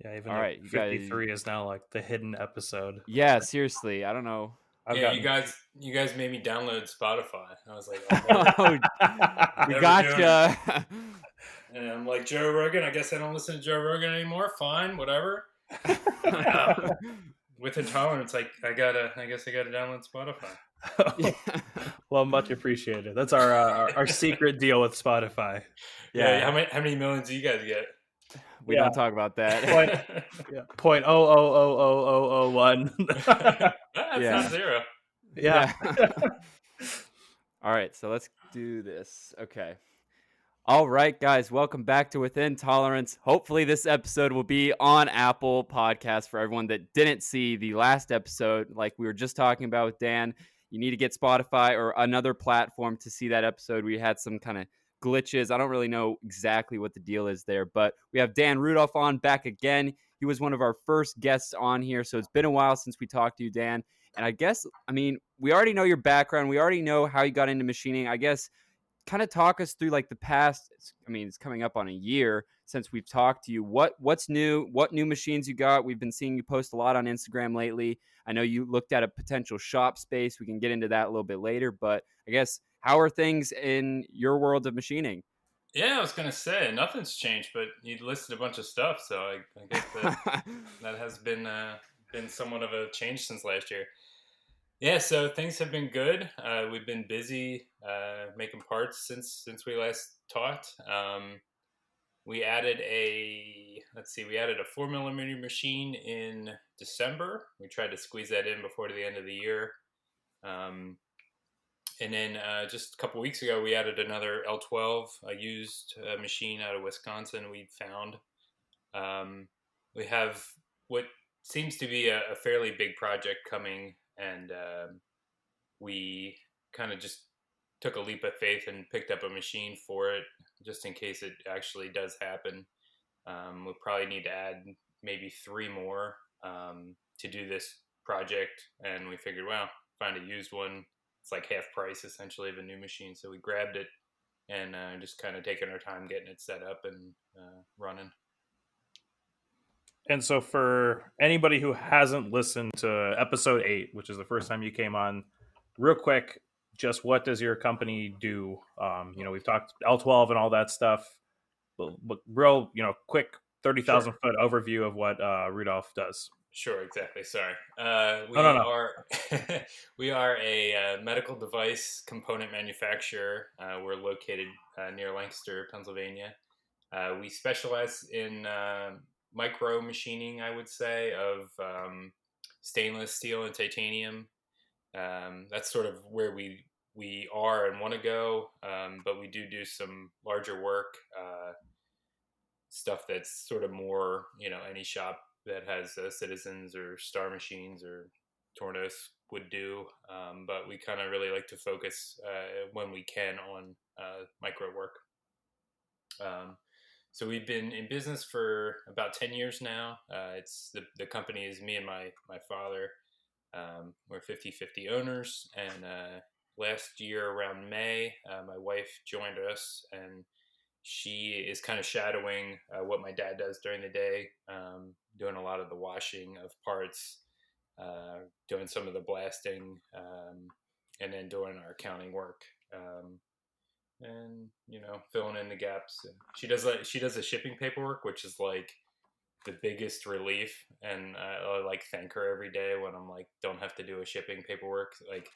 Yeah, even All though right, you guys. 53 is now like the hidden episode. Yeah, seriously, I don't know. I've Yeah, gotten... you guys made me download Spotify. I was like, Oh, we never got doing you. it. And I'm like, Joe Rogan. I guess I don't listen to Joe Rogan anymore. Fine, whatever. With intolerance, I guess I gotta download Spotify. Well, much appreciated. That's our secret deal with Spotify. Yeah. How many millions do you guys get? We don't talk about that. Point 0.000001. That's not zero. Yeah. All right, so let's do this. Okay. All right, guys, welcome back to Within Tolerance. Hopefully this episode will be on Apple Podcasts for everyone that didn't see the last episode. Like we were just talking about with Dan, you need to get Spotify or another platform to see that episode. We had some kind of glitches. I don't really know exactly what the deal is there, but we have Dan Rudolph on back again. He was one of our first guests on here, so it's been a while since we talked to you, Dan. And I guess, we already know your background. We already know how you got into machining. I guess kind of talk us through like the past. It's coming up on a year since we've talked to you. What's new? What new machines you got? We've been seeing you post a lot on Instagram lately. I know you looked at a potential shop space. We can get into that a little bit later, but I guess how are things in your world of machining? Yeah, I was gonna say nothing's changed, but you listed a bunch of stuff, so I guess that has been somewhat of a change since last year. Yeah, so things have been good. We've been busy making parts since we last talked. We added a 4mm machine in December. We tried to squeeze that in before the end of the year. And then just a couple weeks ago, we added another L12, a used machine out of Wisconsin we found. We have what seems to be a fairly big project coming, and we kind of just took a leap of faith and picked up a machine for it, just in case it actually does happen. We'll probably need to add maybe 3 more to do this project, and we figured, well, find a used one. It's like half price essentially of a new machine, so we grabbed it and just kind of taking our time getting it set up and running. And so for anybody who hasn't listened to episode 8, which is the first time you came on, real quick, just what does your company do? We've talked L12 and all that stuff, but real, quick 30,000 foot overview of what Rudolph does. Sure, exactly. Sorry. We are a medical device component manufacturer. We're located near Lancaster, Pennsylvania. We specialize in micro machining, I would say, of stainless steel and titanium. That's sort of where we are and want to go, but we do some larger work, stuff that's sort of more, any shop that has Citizens or Star Machines or Tornos would do, but we kind of really like to focus when we can on micro work. So we've been in business for about 10 years now. It's the company is me and my father. We're 50-50 owners, and last year around May, my wife joined us, and she is kind of shadowing what my dad does during the day, doing a lot of the washing of parts, doing some of the blasting, and then doing our accounting work, and filling in the gaps. She does the shipping paperwork, which is like the biggest relief, and I like thank her every day when I'm like don't have to do a shipping paperwork, like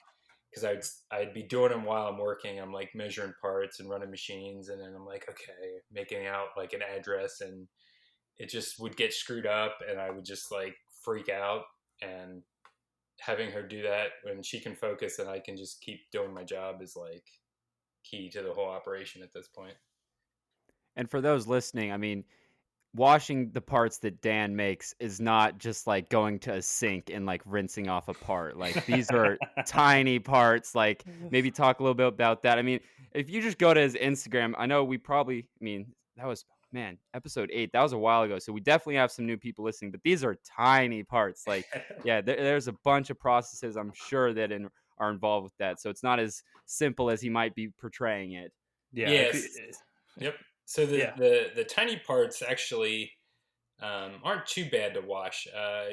because I'd be doing them while I'm working. I'm like measuring parts and running machines, and then I'm like, okay, making out like an address, and it just would get screwed up, and I would just like freak out. And having her do that when she can focus and I can just keep doing my job is like key to the whole operation at this point. And for those listening, washing the parts that Dan makes is not just like going to a sink and like rinsing off a part. Like these are tiny parts. Like maybe talk a little bit about that. If you just go to his Instagram, I know that was, episode 8. That was a while ago. So we definitely have some new people listening, but these are tiny parts. Like, yeah, there's a bunch of processes I'm sure that are involved with that. So it's not as simple as he might be portraying it. Yeah. Yes. Yep. So the tiny parts actually, aren't too bad to wash.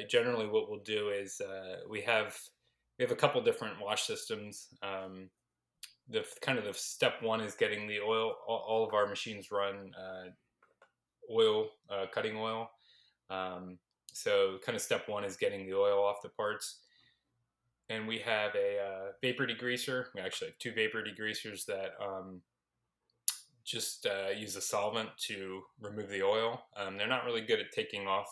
Generally, what we'll do is we have a couple different wash systems. The kind of the step one is getting the oil. All of our machines run oil, cutting oil. So kind of step one is getting the oil off the parts. And we have a vapor degreaser. We actually have two vapor degreasers that just use a solvent to remove the oil. They're not really good at taking off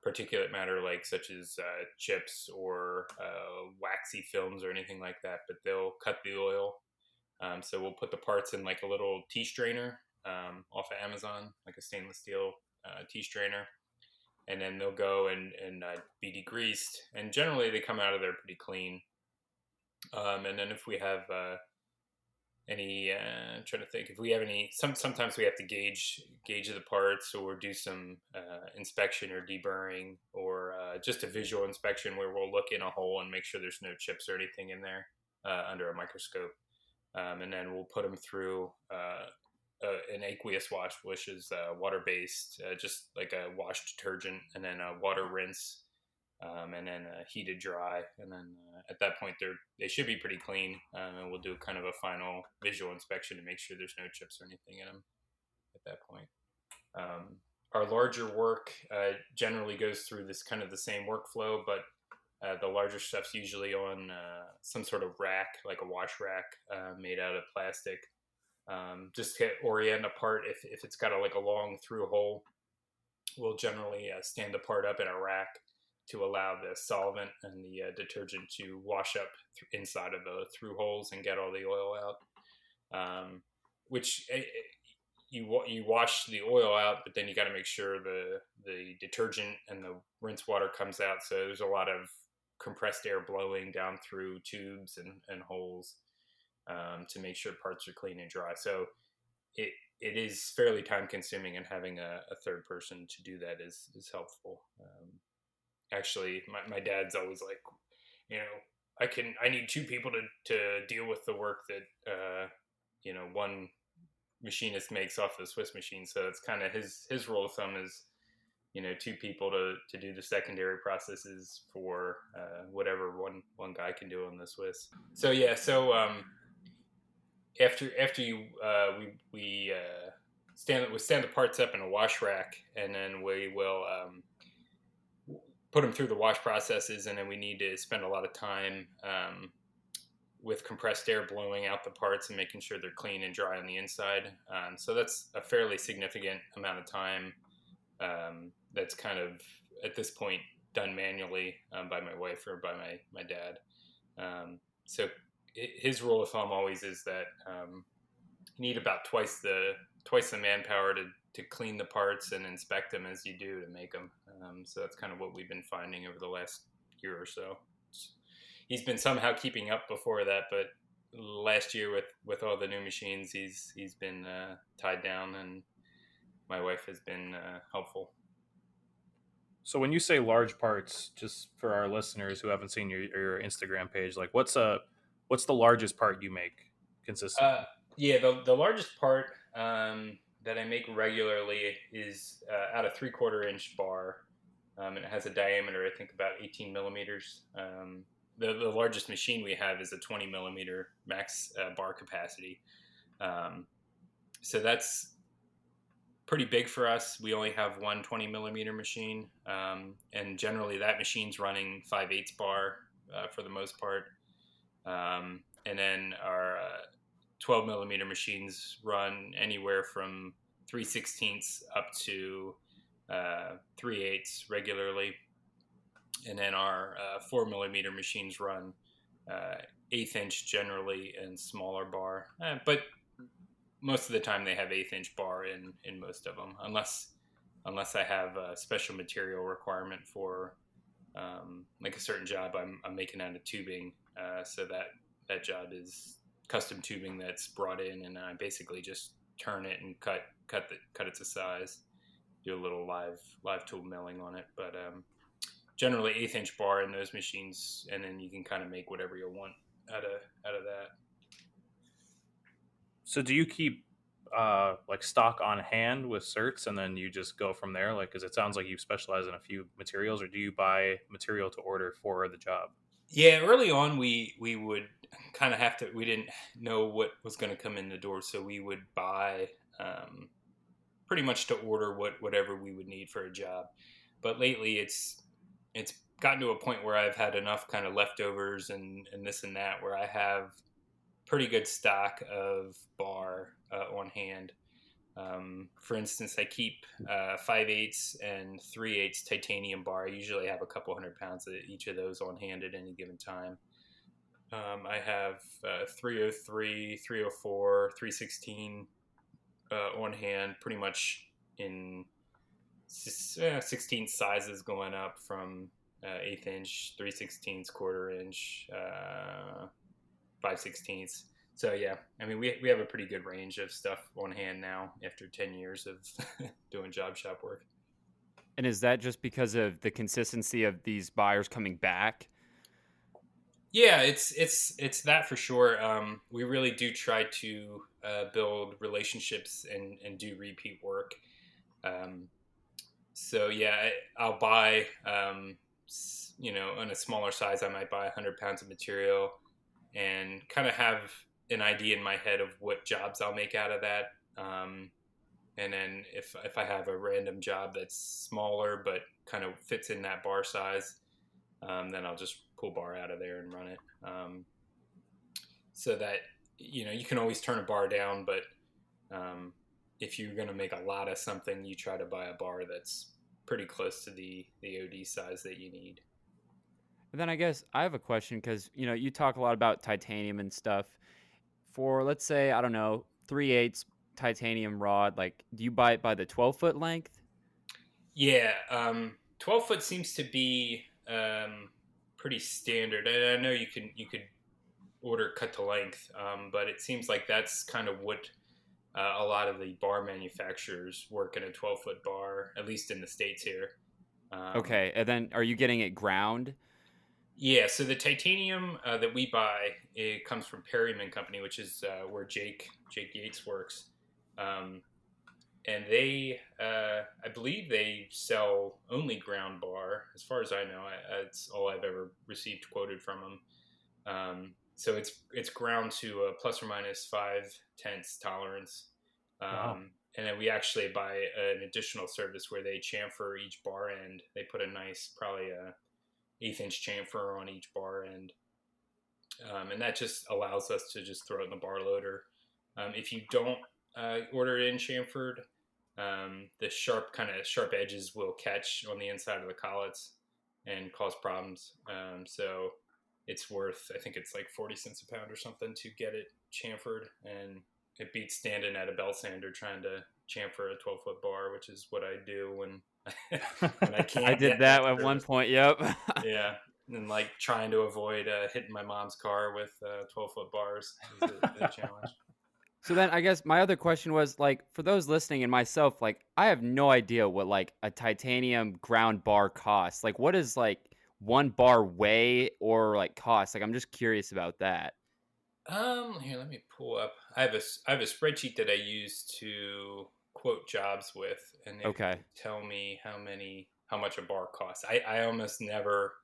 particulate matter, like such as chips or waxy films or anything like that, but they'll cut the oil. So we'll put the parts in like a little tea strainer off of Amazon, like a stainless steel tea strainer, and then they'll go and be degreased. And generally, they come out of there pretty clean. And then if we have any, I'm trying to think if we have any. Sometimes we have to gauge the parts or do some inspection or deburring or just a visual inspection where we'll look in a hole and make sure there's no chips or anything in there under a microscope. And then we'll put them through an aqueous wash, which is water-based, just like a wash detergent, and then a water rinse, and then heated dry. And then at that point, they should be pretty clean. And we'll do kind of a final visual inspection to make sure there's no chips or anything in them at that point. Our larger work generally goes through this kind of the same workflow, but the larger stuff's usually on some sort of rack, like a wash rack made out of plastic. Just to orient a part, if it's got a long through hole, we'll generally stand the part up in a rack to allow the solvent and the detergent to wash up inside of the through holes and get all the oil out. Which you wash the oil out, but then you got to make sure the detergent and the rinse water comes out. So there's a lot of compressed air blowing down through tubes and holes to make sure parts are clean and dry. So it is fairly time consuming, and having a third person to do that is helpful. Actually, my dad's always like, I need two people to deal with the work that one machinist makes off the Swiss machine. So it's kind of his rule of thumb is two people to do the secondary processes for whatever one guy can do on the Swiss. So yeah, after you we stand the parts up in a wash rack, and then we will put them through the wash processes, and then we need to spend a lot of time with compressed air blowing out the parts and making sure they're clean and dry on the inside. So that's a fairly significant amount of time that's kind of at this point done manually by my wife or by my dad. So his rule of thumb always is that you need about twice the manpower to clean the parts and inspect them as you do to make them. So that's kind of what we've been finding over the last year or so. He's been somehow keeping up before that, but last year with all the new machines, he's been tied down, and my wife has been helpful. So when you say large parts, just for our listeners who haven't seen your Instagram page, like what's the largest part you make consistently? Yeah, the largest part that I make regularly is out of 3/4 inch bar, and it has a diameter, I think, about 18 millimeters. The largest machine we have is a 20 millimeter max bar capacity. So that's pretty big for us. We only have one 20 millimeter machine, and generally that machine's running 5/8 bar for the most part. And then our 12 millimeter machines run anywhere from 3/16 up to 3/8 regularly. And then our 4 millimeter machines run 1/8 inch generally and smaller bar. But most of the time they have 1/8 inch bar in most of them, unless I have a special material requirement for like a certain job I'm making out of tubing. So that job is custom tubing that's brought in, and I basically just turn it and cut it to size, do a little live tool milling on it. But generally 1/8 inch bar in those machines, and then you can kind of make whatever you want out of that. So do you keep like stock on hand with certs, and then you just go from there? Like, because it sounds like you specialize in a few materials, or do you buy material to order for the job? Yeah, early on we would kind of have to. We didn't know what was going to come in the door, so we would buy pretty much to order whatever we would need for a job. But lately, it's gotten to a point where I've had enough kind of leftovers and this and that, where I have pretty good stock of bar on hand. For instance, I keep 5/8 and 3/8 titanium bar. I usually have a couple 100 pounds of each of those on hand at any given time. I have 303, 304, 316 on hand, pretty much in 16 sizes going up from 1/8 inch, 3/16, quarter inch, 5/16. So yeah, I mean we have a pretty good range of stuff on hand now after 10 years of doing job shop work. And is that just because of the consistency of these buyers coming back? Yeah, it's that for sure. We really do try to build relationships and do repeat work. Um, so yeah, I'll buy, in a smaller size, I might buy 100 pounds of material and kind of have an idea in my head of what jobs I'll make out of that. And then if I have a random job that's smaller but kind of fits in that bar size, then I'll just pull bar out of there and run it. So that, you can always turn a bar down, but if you're going to make a lot of something, you try to buy a bar that's pretty close to the OD size that you need. And then I guess I have a question because, you talk a lot about titanium and stuff. For, let's say, I don't know, 3/8 titanium rod, like, do you buy it by the 12-foot length? Yeah, 12 foot seems to be pretty standard. And I know you could order cut to length, but it seems like that's kind of what a lot of the bar manufacturers work in a 12-foot bar, at least in the States here. Okay, and then are you getting it ground? Yeah, so the titanium that we buy, it comes from Perryman Company, which is where Jake Yates works. And they, I believe they sell only ground bar. As far as I know, that's all I've ever received quoted from them. So it's ground to a plus or minus 5/10 tolerance. Wow. And then we actually buy an additional service where they chamfer each bar end. They put a nice, probably a 1/8 inch chamfer on each bar end. And that just allows us to just throw it in the bar loader. If you don't order it in chamfered, the sharp edges will catch on the inside of the collets and cause problems. So it's worth, I think it's like 40 cents a pound or something to get it chamfered, and it beats standing at a belt sander trying to chamfer a 12-foot bar, which is what I do when when I can't. I did that at one point. Yep. Yeah, and like trying to avoid hitting my mom's car with 12-foot bars is a challenge. So then I guess my other question was, like, for those listening and myself, like, I have no idea what, like, a titanium ground bar costs. Like, what does, like, one bar weigh or, like, cost? Like, I'm just curious about that. Here, let me pull up. I have a spreadsheet that I use to quote jobs with, and it Okay. will tell me how much a bar costs. I almost never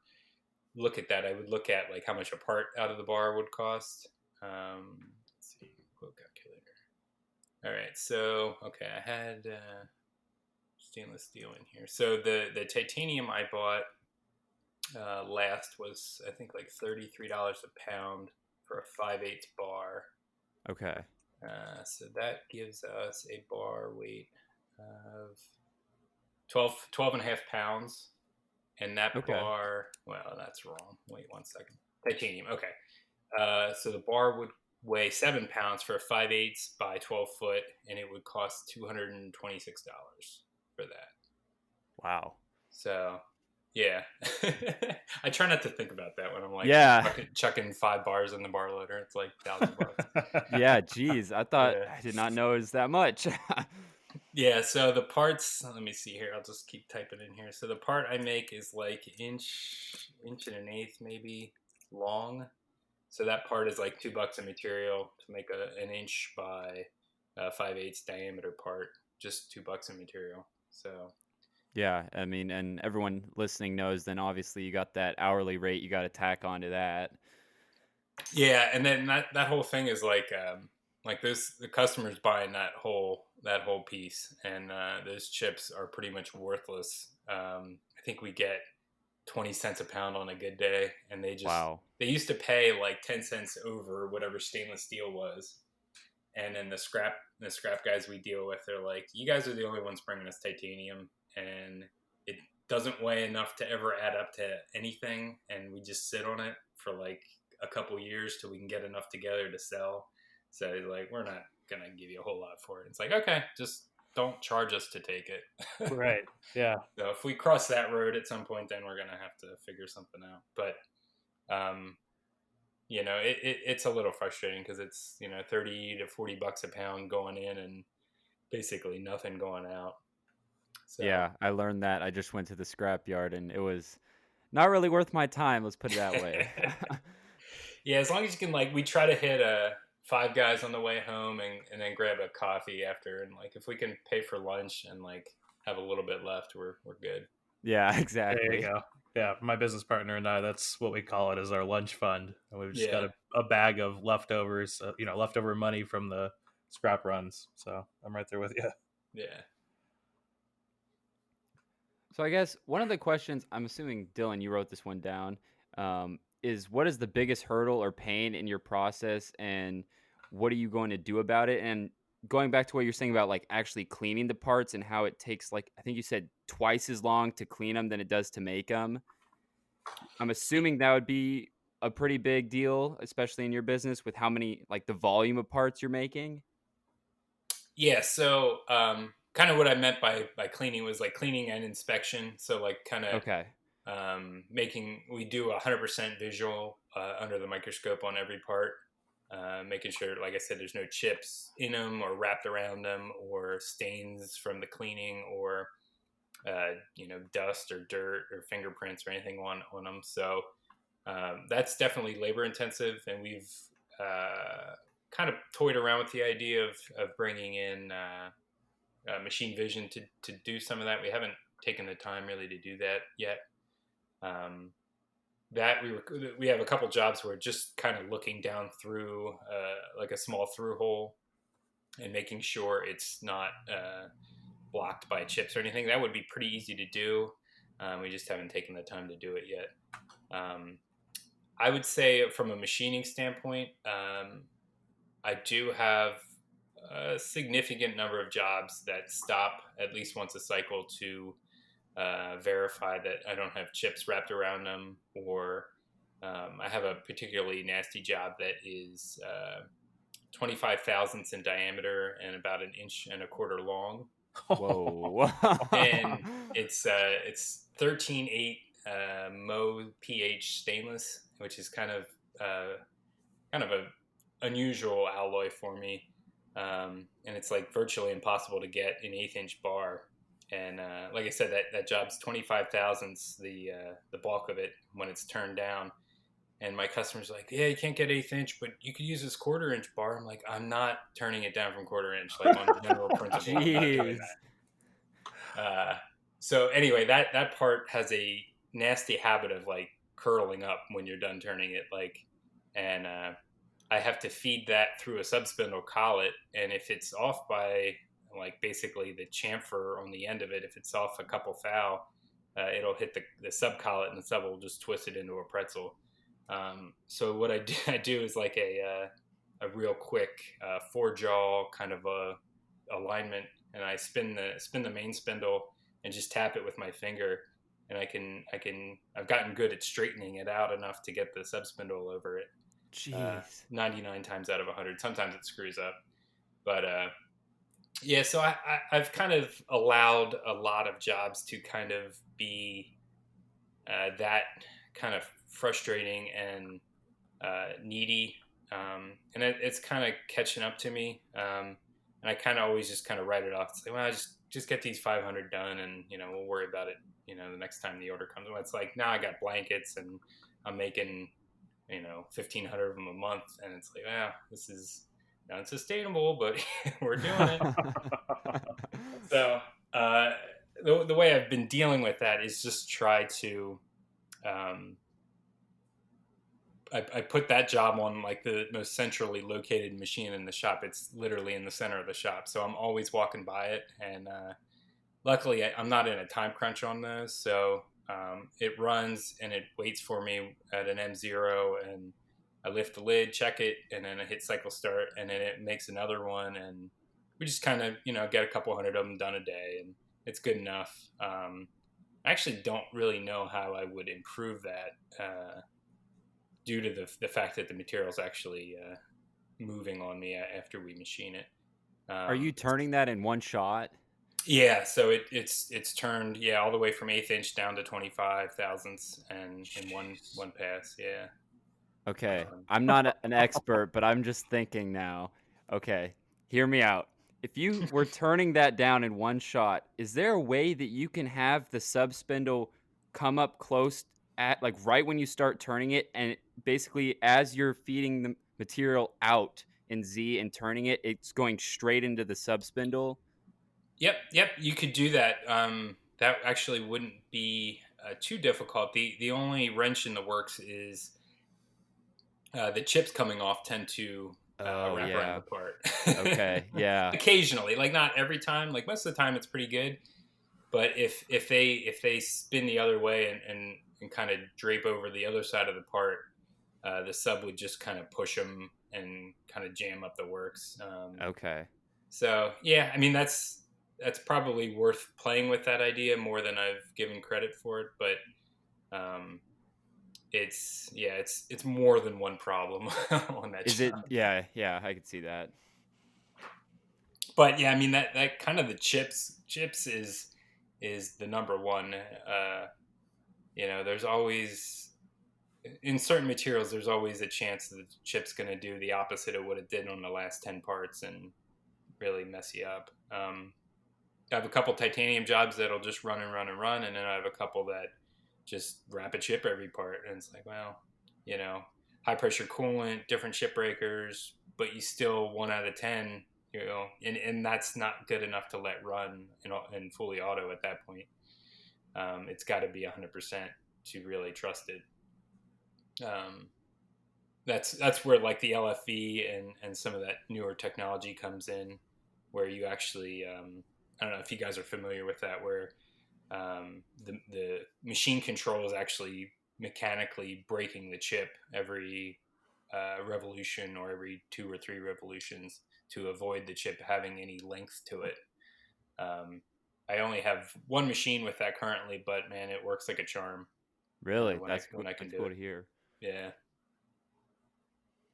look at that. I would look at like how much a part out of the bar would cost. Let's see, quote calculator. All right, so okay, I had stainless steel in here. So the titanium I bought last was, I think, like $33 a pound for a 5/8 bar. Okay. So that gives us a bar weight of 12 and a half pounds. And that Okay. bar, well, that's wrong. Wait 1 second. Titanium, okay. So the bar would weigh 7 pounds for a 5/8 by 12 foot, and it would cost $226 for that. Wow. So, yeah. I try not to think about that when I'm like chucking 5 bars in the bar loader. It's like $1,000. Yeah, geez. I thought Yeah. I did not know it was that much. Yeah, so the parts, let me see here. I'll just keep typing in here. So the part I make is like inch and 1/8 maybe long. So that part is like $2 of material to make an inch by 5/8 diameter part, just $2 in material. So Yeah, I mean, and everyone listening knows then obviously you got that hourly rate you got to tack onto that. yeah, and then that whole thing is like this, the customer's buying that whole piece, and those chips are pretty much worthless. I think we get 20 cents a pound on a good day, and Wow. they used to pay like 10 cents over whatever stainless steel was. And then the scrap guys we deal with, they're like, you guys are the only ones bringing us titanium, and it doesn't weigh enough to ever add up to anything, and we just sit on it for like a couple years till we can get enough together to sell. So he's like, we're not gonna give you a whole lot for it. It's like, okay, just don't charge us to take it. Right. Yeah. So if we cross that road at some point, then we're gonna have to figure something out. But it's a little frustrating because it's 30 to $40 a pound going in and basically nothing going out. So Yeah, I learned that. I just went to the scrap yard and it was not really worth my time, let's put it that way. yeah, as long as you can, we try to hit Five Guys on the way home and then grab a coffee after, and if we can pay for lunch and have a little bit left, we're good. Yeah, exactly. There you go. Yeah, my business partner and I, that's what we call it, is our lunch fund. And we've just got Yeah. a bag of leftovers, leftover money from the scrap runs. So I'm right there with you. Yeah. So I guess one of the questions, I'm assuming, Dylan, you wrote this one down, is what is the biggest hurdle or pain in your process, and what are you going to do about it? And going back to what you're saying about actually cleaning the parts and how it takes I think you said twice as long to clean them than it does to make them. I'm assuming that would be a pretty big deal, especially in your business with how many, the volume of parts you're making. Yeah. So kind of what I meant by cleaning was cleaning and inspection. So kind of Okay. we do 100% visual under the microscope on every part, making sure, like I said, there's no chips in them or wrapped around them or stains from the cleaning or dust or dirt or fingerprints or anything on them. So that's definitely labor intensive, and we've kind of toyed around with the idea of bringing in machine vision to do some of that. We haven't taken the time really to do that yet. We have a couple jobs where just kind of looking down through a small through hole and making sure it's not blocked by chips or anything. That would be pretty easy to do. We just haven't taken the time to do it yet. I would say from a machining standpoint, I do have a significant number of jobs that stop at least once a cycle to verify that I don't have chips wrapped around them, or I have a particularly nasty job that is 25 thousandths in diameter and about 1.25 inches long. Whoa. And it's 13.8 Mo pH stainless, which is kind of a unusual alloy for me, and it's virtually impossible to get an 1/8 inch bar. And like I said, that job's 25 thousandths, the bulk of it when it's turned down. And my customer's like, yeah, you can't get 1/8 inch, but you could use this 1/4 inch bar. I'm like, I'm not turning it down from 1/4 inch, on general principle. I'm not doing that. So anyway, that part has a nasty habit of curling up when you're done turning it, and I have to feed that through a subspindle collet, and if it's off by basically the chamfer on the end of it, if it's off a couple thou, it'll hit the sub collet, and the sub will just twist it into a pretzel. So what I do is a real quick 4-jaw kind of a alignment, and I spin the main spindle and just tap it with my finger, and I've gotten good at straightening it out enough to get the sub spindle over it. Jeez. 99 times out of 100. Sometimes it screws up, but yeah. So I've kind of allowed a lot of jobs to kind of be that kind of frustrating and needy, and it's kind of catching up to me. And I kind of always just kind of write it off and say, well, I just get these 500 done, and we'll worry about it the next time the order comes. Well, it's now I got blankets and I'm making 1,500 of them a month, and it's this is unsustainable, but we're doing it. So the way I've been dealing with that is just try to I put that job on like the most centrally located machine in the shop. It's literally in the center of the shop, so I'm always walking by it. And luckily, I'm not in a time crunch on those, so it runs and it waits for me at an M0, and I lift the lid, check it, and then I hit cycle start, and then it makes another one, and we just kind of get a couple hundred of them done a day, and it's good enough. I actually don't really know how I would improve that. Due to the fact that the material's actually moving on me after we machine it. Are you turning that in one shot? Yeah, so it's turned all the way from 1/8 inch down to 25 thousandths and in one pass. Yeah. Okay, I'm not an expert, but I'm just thinking now. Okay, hear me out. If you were turning that down in one shot, is there a way that you can have the sub spindle come up close at like right when you start turning it, and basically as you're feeding the material out in Z and turning it, it's going straight into the sub spindle? Yep. You could do that. That actually wouldn't be too difficult. The only wrench in the works is the chips coming off tend to Oh wrap around yeah. the part. Okay, yeah. Occasionally, like not every time. Like most of the time, it's pretty good. But if they spin the other way and kind of drape over the other side of the part, the sub would just kind of push them and kind of jam up the works. Okay. So yeah, I mean that's probably worth playing with that idea more than I've given credit for it. But it's more than one problem on that Is job. it? Yeah, I could see that. But yeah, I mean that kind of the chips is the number one. There's always in certain materials there's always a chance that the chip's going to do the opposite of what it did on the last 10 parts and really mess you up. I have a couple titanium jobs that'll just run, and then I have a couple that just wrap a chip every part, and it's like, well, high pressure coolant, different chip breakers, but you still 1 out of 10, and that's not good enough to let run in fully auto at that point. It's got to be 100% to really trust it. That's where like the LFV and some of that newer technology comes in, where you actually I don't know if you guys are familiar with that, where the machine control is actually mechanically breaking the chip every revolution or every 2 or 3 revolutions to avoid the chip having any length to it. I only have one machine with that currently, but man, it works like a charm. Really? When That's I can that's do cool it. to hear. Yeah.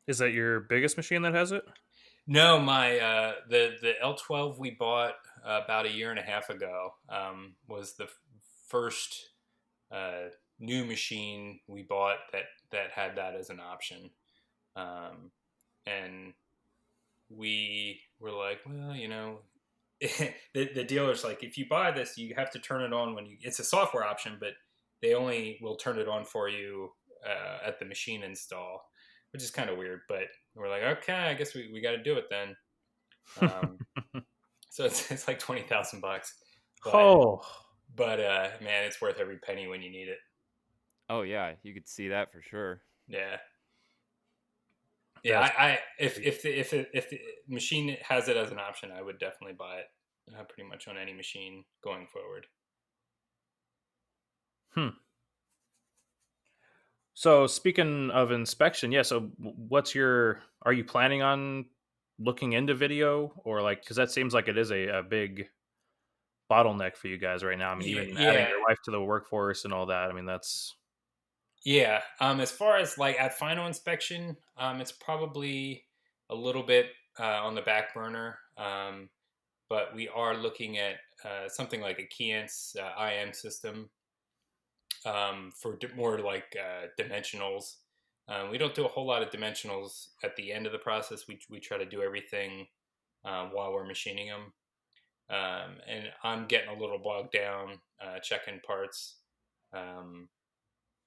Is that your biggest machine that has it? No, my the L12 we bought about a year and a half ago was the first new machine we bought that had that as an option, and we were like, well, the dealer's like, if you buy this, you have to turn it on it's a software option, but they only will turn it on for you at the machine install, which is kind of weird, but we're like, okay, I guess we got to do it then. So it's like $20,000, Oh, but man, it's worth every penny when you need it. Oh yeah, you could see that for sure. Yeah. That's I if the machine has it as an option, I would definitely buy it pretty much on any machine going forward. So speaking of inspection, yeah. So are you planning on looking into video, or like, because that seems like it is a big bottleneck for you guys right now. I mean, even adding your wife to the workforce and all that. I mean, that's Yeah. As far as like at final inspection, it's probably a little bit on the back burner. But we are looking at something like a Keyence IM system for more like dimensionals. We don't do a whole lot of dimensionals at the end of the process. We try to do everything while we're machining them. And I'm getting a little bogged down checking parts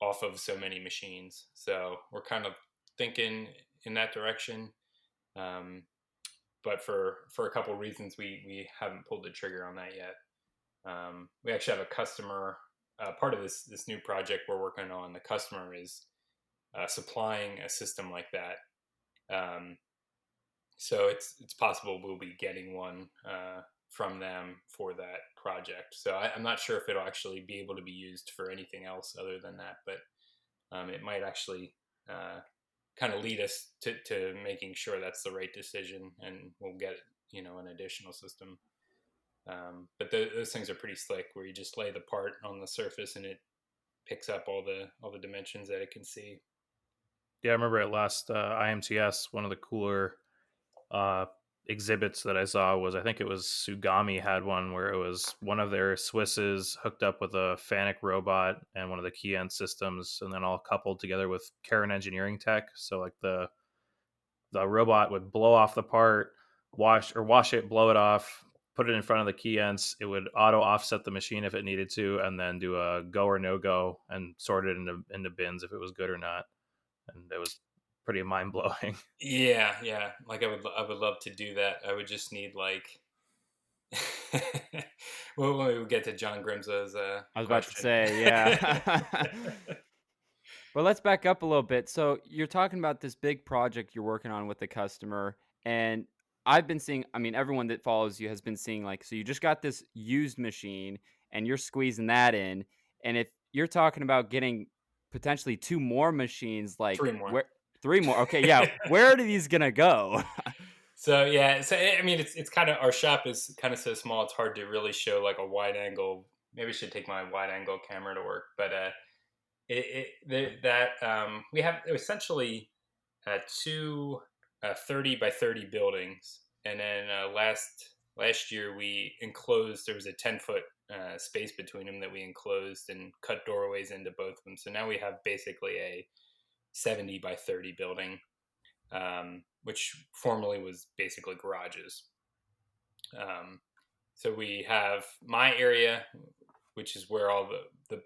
off of so many machines. So we're kind of thinking in that direction. but for a couple of reasons, we haven't pulled the trigger on that yet. We actually have a customer. Part of this new project we're working on, the customer is supplying a system like that. So it's possible we'll be getting one from them for that project. So I'm not sure if it'll actually be able to be used for anything else other than that, but it might actually kind of lead us to making sure that's the right decision, and we'll get an additional system. But those things are pretty slick, where you just lay the part on the surface and it picks up all the dimensions that it can see. Yeah, I remember at last IMTS, one of the cooler exhibits that I saw was, I think it was Sugami had one where it was one of their Swisses hooked up with a Fanuc robot and one of the key end systems, and then all coupled together with Karen engineering tech. So like the robot would blow off the part, wash it, blow it off, put it in front of the key ends. It would auto offset the machine if it needed to, and then do a go or no go and sort it into bins if it was good or not. And it was pretty mind blowing. Yeah. Like I would love to do that. I would just need like. Well, when we get to John Grims's I was about to question. say, yeah. But let's back up a little bit. So you're talking about this big project you're working on with the customer, and I've been seeing, I mean, everyone that follows you has been seeing, like, so you just got this used machine and you're squeezing that in. And if you're talking about getting potentially 2 more machines, like, 3 more. where 3 more? Okay, yeah. Where are these gonna go? So yeah, so I mean, it's kind of, our shop is kind of so small, it's hard to really show like a wide angle. Maybe I should take my wide angle camera to work, but we have essentially 2 30 by 30 buildings, and then last year we enclosed. There was a 10-foot space between them that we enclosed and cut doorways into both of them. So now we have basically a 70 by 30 building, which formerly was basically garages. So we have my area, which is where all the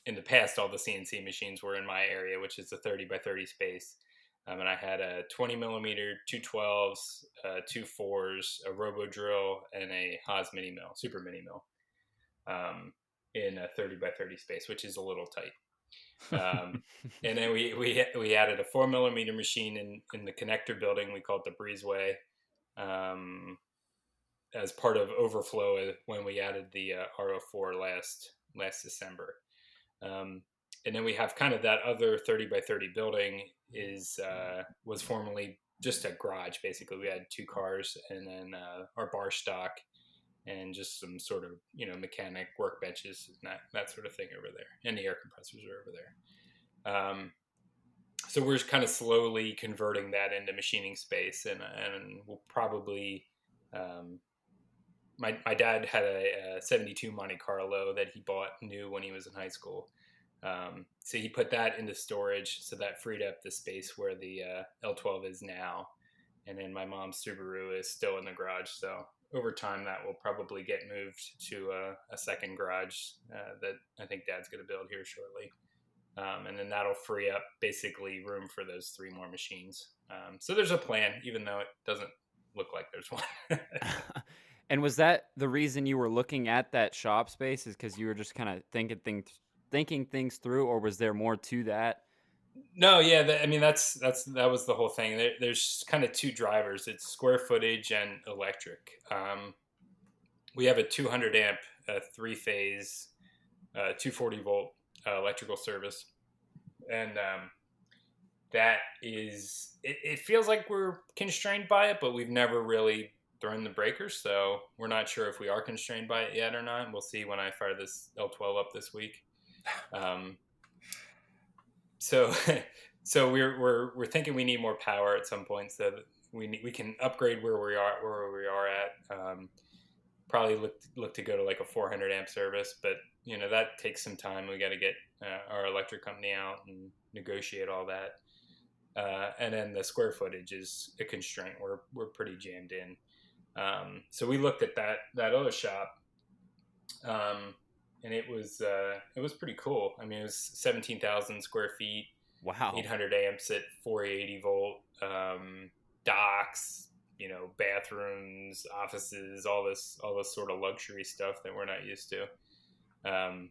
in the past, all the CNC machines were in my area, which is the 30 by 30 space. And I had a 20 millimeter, 212s, 2.4s, a robo drill, and a Haas mini mill, super mini mill, in a 30 by 30 space, which is a little tight. And then we added a 4 millimeter machine in the connector building. We call it the breezeway, as part of overflow when we added the RO4 last December. And then we have kind of that other 30 by 30 building was formerly just a garage. Basically, we had 2 cars and then our bar stock and just some sort of mechanic workbenches and that sort of thing over there, and the air compressors are over there. So we're kind of slowly converting that into machining space, and we'll probably. My dad had a 72 Monte Carlo that he bought new when he was in high school. So he put that into storage, so that freed up the space where the L12 is now. And then my mom's Subaru is still in the garage. So over time, that will probably get moved to a second garage that I think Dad's going to build here shortly. And then that'll free up basically room for those 3 more machines. So there's a plan, even though it doesn't look like there's one. And was that the reason you were looking at that shop space, is because you were just kind of thinking things through, or was there more to that? No, yeah, that was the whole thing. There's kind of 2 drivers. It's square footage and electric. We have a 200 amp, 3-phase, 240 volt electrical service, and that is it feels like we're constrained by it, but we've never really thrown the breakers, so we're not sure if we are constrained by it yet or not. We'll see when I fire this L12 up this week. So we're thinking we need more power at some point, so that we can upgrade where we are at. Probably look to go to like a 400 amp service, but that takes some time. We got to get our electric company out and negotiate all that. And then the square footage is a constraint. We're pretty jammed in. So we looked at that other shop, and it was pretty cool. I mean, it was 17,000 square feet. Wow. 800 amps at 480 volt, docks, bathrooms, offices, all this sort of luxury stuff that we're not used to. And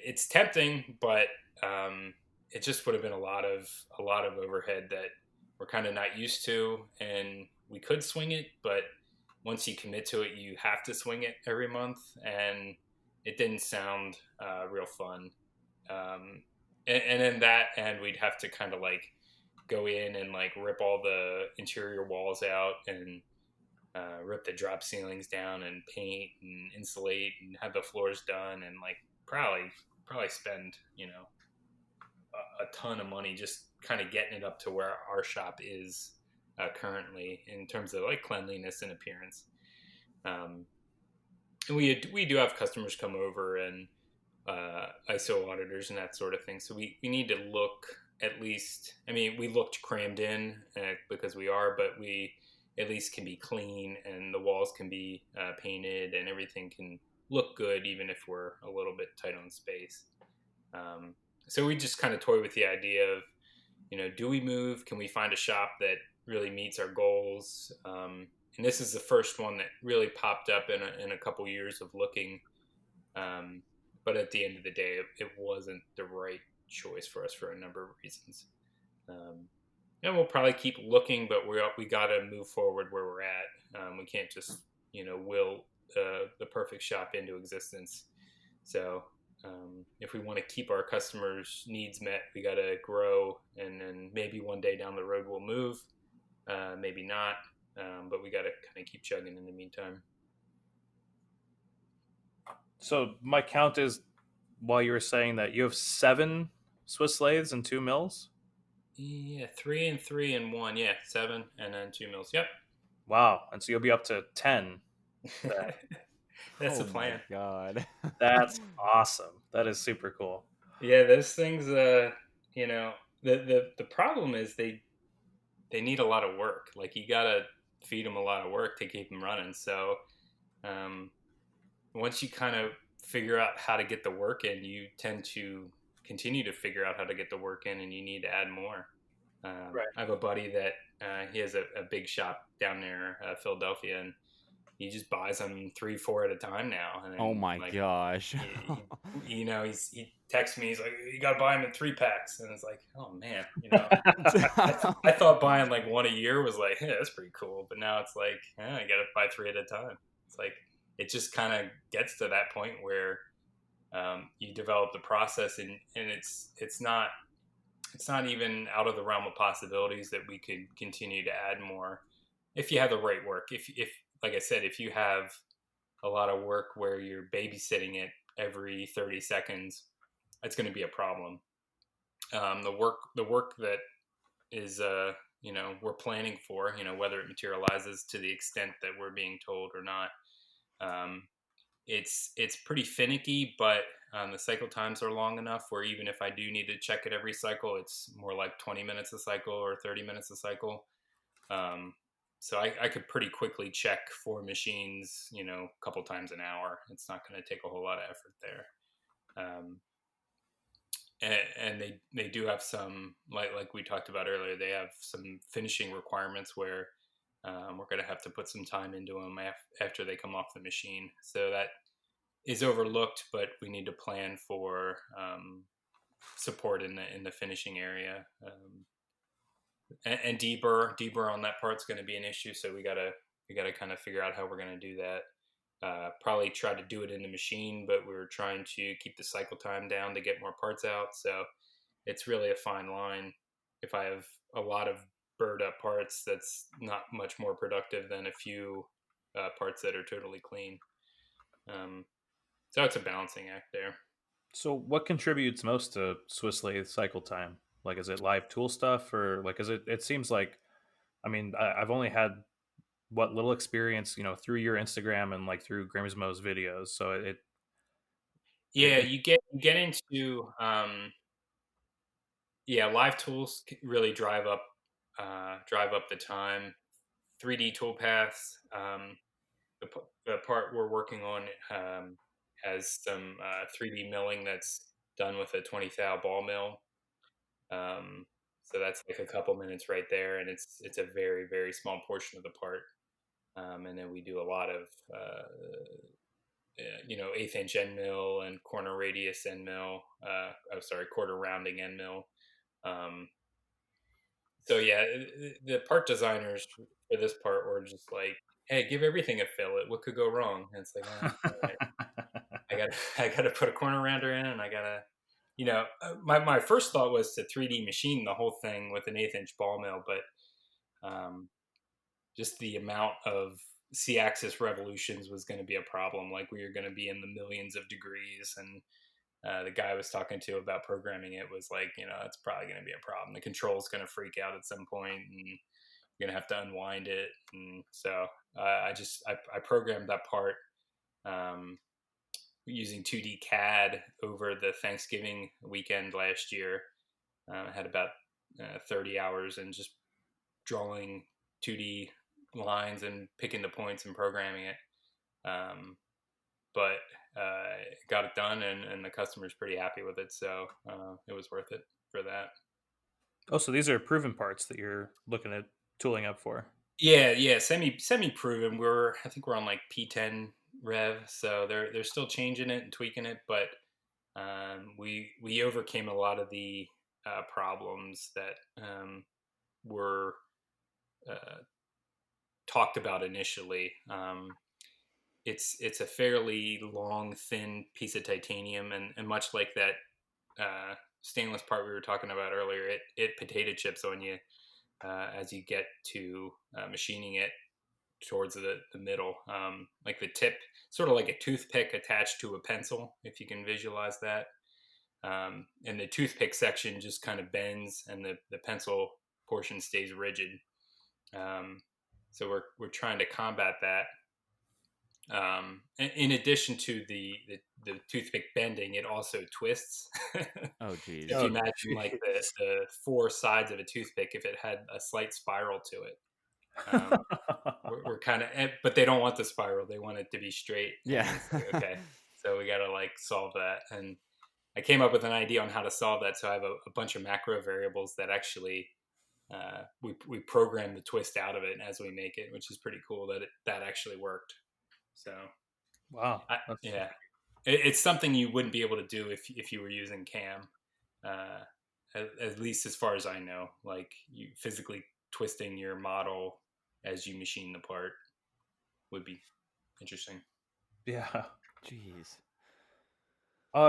it's tempting, but it just would have been a lot of overhead that we're kind of not used to, and we could swing it, but once you commit to it, you have to swing it every month, and it didn't sound real fun. And then that end, we'd have to kind of like go in and like rip all the interior walls out and rip the drop ceilings down and paint and insulate and have the floors done, and like probably spend a ton of money just kind of getting it up to where our shop is currently in terms of like cleanliness and appearance. And we do have customers come over and ISO auditors and that sort of thing. So we need to look at least. I mean, we looked crammed in because we are, but we at least can be clean and the walls can be painted and everything can look good, even if we're a little bit tight on space. So we just kind of toy with the idea of, do we move? Can we find a shop that really meets our goals? And this is the first one that really popped up in a couple years of looking. But at the end of the day, it wasn't the right choice for us for a number of reasons. And we'll probably keep looking, but we got to move forward where we're at. We can't just, will the perfect shop into existence. So if we want to keep our customers' needs met, we got to grow, and then maybe one day down the road we'll move, maybe not, but we got to kind of keep chugging in the meantime. So my count is, while you were saying that, you have 7 Swiss lathes and 2 mills. Yeah, 3 and 3 and 1. Yeah, 7 and then 2 mills. Yep. Wow, and so you'll be up to 10. That's the plan. My God. That's awesome. That is super cool. Yeah, those things. The problem is they need a lot of work. Like, you gotta feed them a lot of work to keep them running. So once you kind of figure out how to get the work in, you tend to continue to figure out how to get the work in, and you need to add more. Right. I have a buddy that he has a big shop down there, Philadelphia, and he just buys them 3-4 at a time now. And then, Oh my gosh. he texts me. He's like, "You got to buy them in 3-packs," and it's like, oh man, I thought buying like one a year was like, hey, that's pretty cool, but now it's like, I got to buy 3 at a time. It's like, it just kind of gets to that point where you develop the process, and it's not even out of the realm of possibilities that we could continue to add more if you have the right work. If like I said, if you have a lot of work where you're babysitting it every 30 seconds, it's going to be a problem. The work that is we're planning for, whether it materializes to the extent that we're being told or not, it's pretty finicky, but the cycle times are long enough where even if I do need to check it every cycle, it's more like 20 minutes a cycle or 30 minutes a cycle. So I could pretty quickly check 4 machines, a couple times an hour. It's not going to take a whole lot of effort there. And they do have some, like we talked about earlier, they have some finishing requirements where we're going to have to put some time into them after they come off the machine. So that is overlooked, but we need to plan for support in the finishing area. And deburr on that part's going to be an issue. So we gotta kind of figure out how we're going to do that. Probably try to do it in the machine, but we're trying to keep the cycle time down to get more parts out. So it's really a fine line. If I have a lot of burred up parts, that's not much more productive than a few parts that are totally clean. So it's a balancing act there. So what contributes most to Swiss lathe cycle time? Like, is it live tool stuff, or like, is it seems like, I mean, I've only had what little experience, through your Instagram and like through Grimsmo's videos. So you get into live tools really drive up the time. 3D tool paths, the part we're working on has some 3D milling that's done with a 20 thou ball mill. So that's like a couple minutes right there, and it's a very, very small portion of the part. And then we do a lot of eighth inch end mill and corner radius end mill. Quarter rounding end mill. Um, so yeah, the part designers for this part were just like, "Hey, give everything a fillet. What could go wrong?" And it's like, all right, I got I got to put a corner rounder in, and I got to, my first thought was to 3D machine the whole thing with an eighth inch ball mill, but just the amount of C-axis revolutions was going to be a problem. Like we were going to be in the millions of degrees, and the guy I was talking to about programming it was like, it's probably going to be a problem. The control's going to freak out at some point, and you're going to have to unwind it. And so I programmed that part using 2D CAD over the Thanksgiving weekend last year. I had about 30 hours and just drawing 2D lines and picking the points and programming it. But got it done, and the customer's pretty happy with it. So it was worth it for that. Oh, so these are proven parts that you're looking at tooling up for. Yeah, semi proven. I think we're on like P10 rev, so they're still changing it and tweaking it, but we overcame a lot of the problems that were talked about initially. It's a fairly long, thin piece of titanium, and much like that stainless part we were talking about earlier, it potato chips on you as you get to machining it towards the middle. Like the tip, sort of like a toothpick attached to a pencil, if you can visualize that. And the toothpick section just kind of bends, and the pencil portion stays rigid. So we're trying to combat that. In addition to the toothpick bending, it also twists. Oh, geez. If you imagine like the four sides of a toothpick, if it had a slight spiral to it, we're kind of, but they don't want the spiral; they want it to be straight. Yeah. Like, okay, so we got to like solve that, and I came up with an idea on how to solve that. So I have a bunch of macro variables that actually we program the twist out of it as we make it, which is pretty cool that actually worked. So, wow, it's something you wouldn't be able to do if you were using CAM, at least as far as I know. Like you physically twisting your model as you machine the part would be interesting. Yeah. Jeez.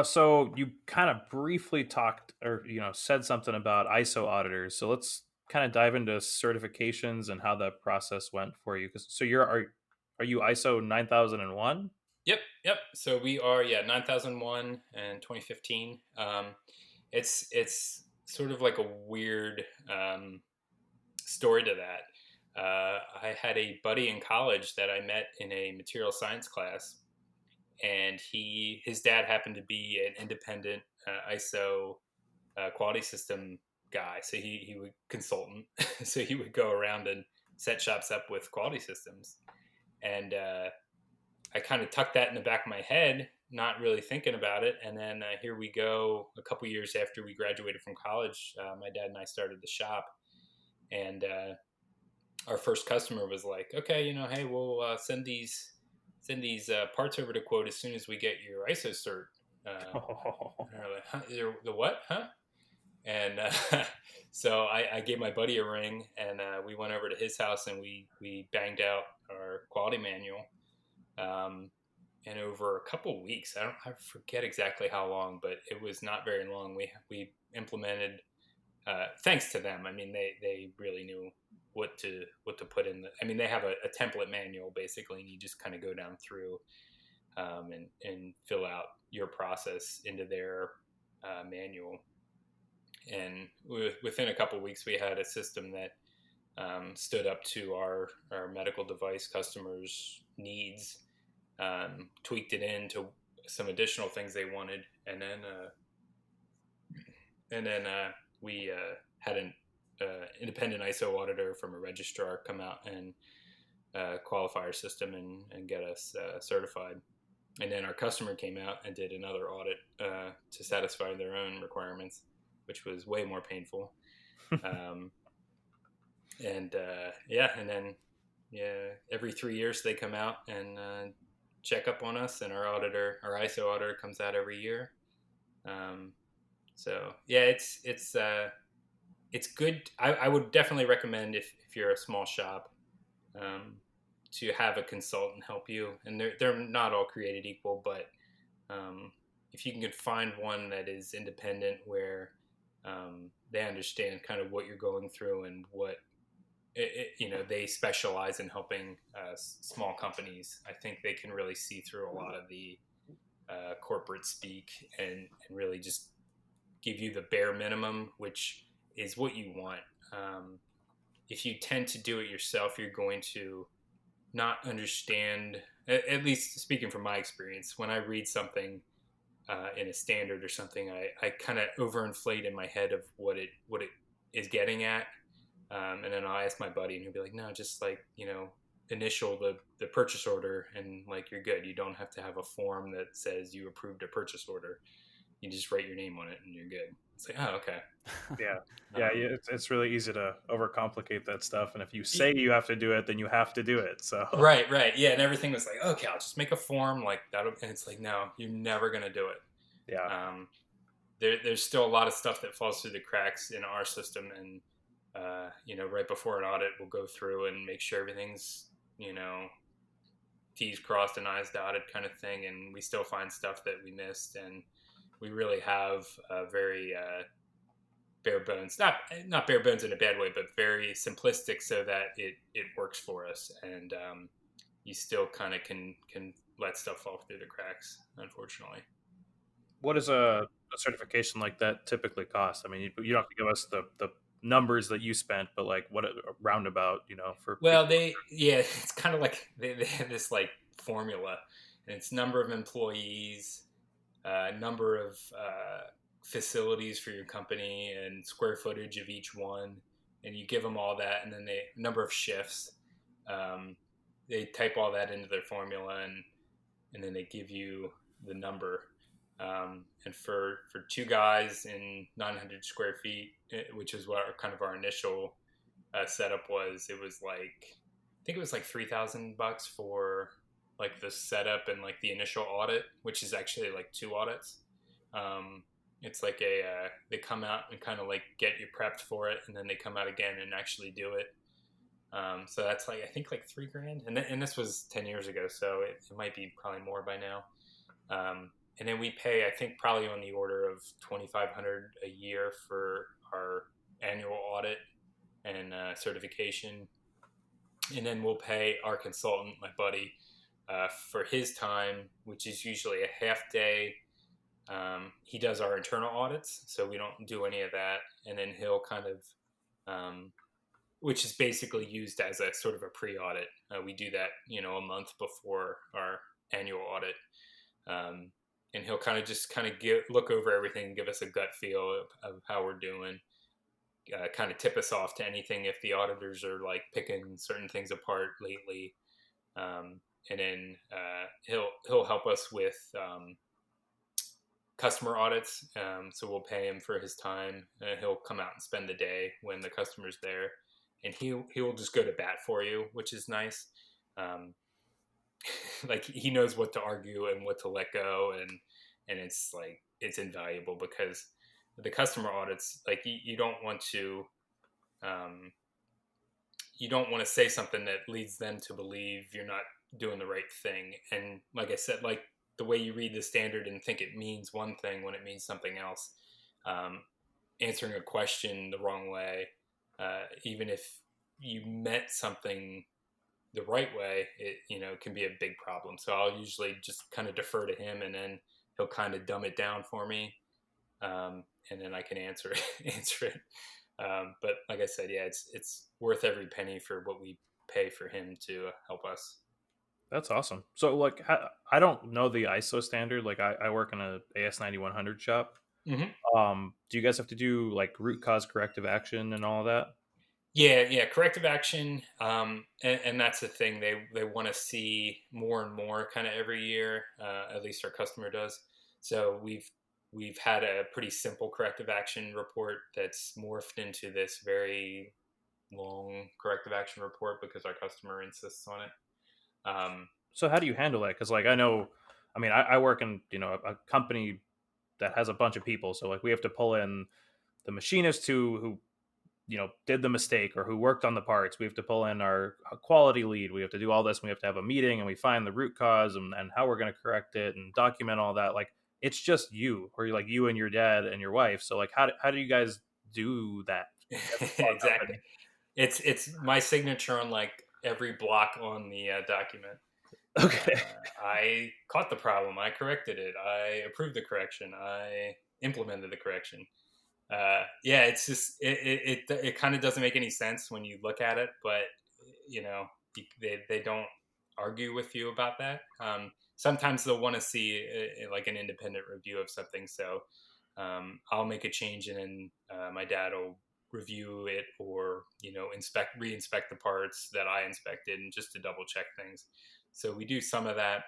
So you kind of briefly talked or said something about ISO auditors. So let's kind of dive into certifications and how that process went for you. So are you ISO 9001? Yep. So we are 9001 and 2015. It's sort of like a weird story to that. I had a buddy in college that I met in a material science class, and his dad happened to be an independent ISO quality system guy. So he would consultant. So he would go around and set shops up with quality systems. And I kind of tucked that in the back of my head, not really thinking about it. And then here we go, a couple years after we graduated from college, my dad and I started the shop. And our first customer was like, okay, hey, we'll send these parts over to quote as soon as we get your ISO cert. And we're like, huh? The what? Huh? And so I gave my buddy a ring, and we went over to his house, and we banged out our quality manual. And over a couple weeks, I forget exactly how long, but it was not very long. We implemented, thanks to them. I mean, they really knew what to put in. They have a template manual basically, and you just kind of go down through and fill out your process into their manual. And within a couple of weeks, we had a system that stood up to our medical device customers' needs, tweaked it into some additional things they wanted, and then we had an independent ISO auditor from a registrar come out and qualify our system and get us certified. And then our customer came out and did another audit to satisfy their own requirements, which was way more painful. Um, and then every 3 years they come out and check up on us, and our ISO auditor comes out every year. So yeah, it's good. I would definitely recommend if you're a small shop, to have a consultant help you, and they're not all created equal, but if you can find one that is independent, where they understand kind of what you're going through and what they specialize in helping small companies. I think they can really see through a lot of the corporate speak, and really just give you the bare minimum, which is what you want. If you tend to do it yourself, you're going to not understand, at least speaking from my experience, when I read something in a standard or something, I kind of overinflate in my head of what it is getting at. And then I'll ask my buddy, and he'll be like, no, just like, initial the purchase order, and like, you're good. You don't have to have a form that says you approved a purchase order. You just write your name on it and you're good. It's like, oh, okay. Yeah. It's really easy to overcomplicate that stuff. And if you say you have to do it, then you have to do it. So Right. Yeah. And everything was like, okay, I'll just make a form like that. And it's like, no, you're never going to do it. Yeah. There's still a lot of stuff that falls through the cracks in our system. And, right before an audit, we'll go through and make sure everything's, T's crossed and I's dotted kind of thing. And we still find stuff that we missed. And we really have a very bare bones, not bare bones in a bad way, but very simplistic, so that it works for us. And you still kind of can let stuff fall through the cracks, unfortunately. What does a certification like that typically cost? I mean, you don't have to give us the numbers that you spent, but like what a roundabout, for it's kind of like they have this like formula, and it's number of employees, number of facilities for your company, and square footage of each one, and you give them all that, and then number of shifts. They type all that into their formula, and then they give you the number. And for 2 guys in 900 square feet, which is what our initial setup was, it was like, I think it was like $3,000 for like the setup and like the initial audit, which is actually like 2 audits. It's like they come out and kind of like get you prepped for it, and then they come out again and actually do it. So that's like, I think like $3,000, and this was 10 years ago, so it might be probably more by now. And then we pay, I think, probably on the order of $2,500 a year for our annual audit and certification. And then we'll pay our consultant, my buddy, for his time, which is usually a half day. He does our internal audits, so we don't do any of that. And then he'll kind of, which is basically used as a sort of a pre-audit. We do that, a month before our annual audit. And he'll kind of look over everything and give us a gut feel of how we're doing, kind of tip us off to anything if the auditors are like picking certain things apart lately. And then he'll help us with customer audits. So we'll pay him for his time. He'll come out and spend the day when the customer's there, and he'll just go to bat for you, which is nice. Like, he knows what to argue and what to let go, and it's like, it's invaluable, because the customer audits, like, you don't want to say something that leads them to believe you're not doing the right thing. And like I said, like, the way you read the standard and think it means one thing when it means something else, answering a question the wrong way, even if you meant something the right way, it can be a big problem. So I'll usually just kind of defer to him, and then he'll kind of dumb it down for me, and then I can answer it. But like I said, yeah, it's worth every penny for what we pay for him to help us. That's awesome. So like, I don't know the ISO standard. Like, I work in a AS9100 shop. Mm-hmm. Do you guys have to do like root cause corrective action and all of that? Yeah, corrective action, and that's the thing. They want to see more and more kind of every year. At least our customer does. So we've we've had a pretty simple corrective action report that's morphed into this very long corrective action report because our customer insists on it. So how do you handle that? Because like I know, I mean, I work in a company that has a bunch of people, so like we have to pull in the machinist who did the mistake or who worked on the parts. We have to pull in our quality lead. We have to do all this. And we have to have a meeting and we find the root cause and how we're going to correct it and document all that. Like it's just you, or like you and your dad and your wife. So like how do you guys do that? Exactly. It's my signature on like every block on the document. Okay. I caught the problem. I corrected it. I approved the correction. I implemented the correction. Yeah, it's just it kind of doesn't make any sense when you look at it, but they don't argue with you about that. Sometimes they'll want to see like an independent review of something, so I'll make a change and then my dad will review it or re-inspect the parts that I inspected and just to double check things. So we do some of that.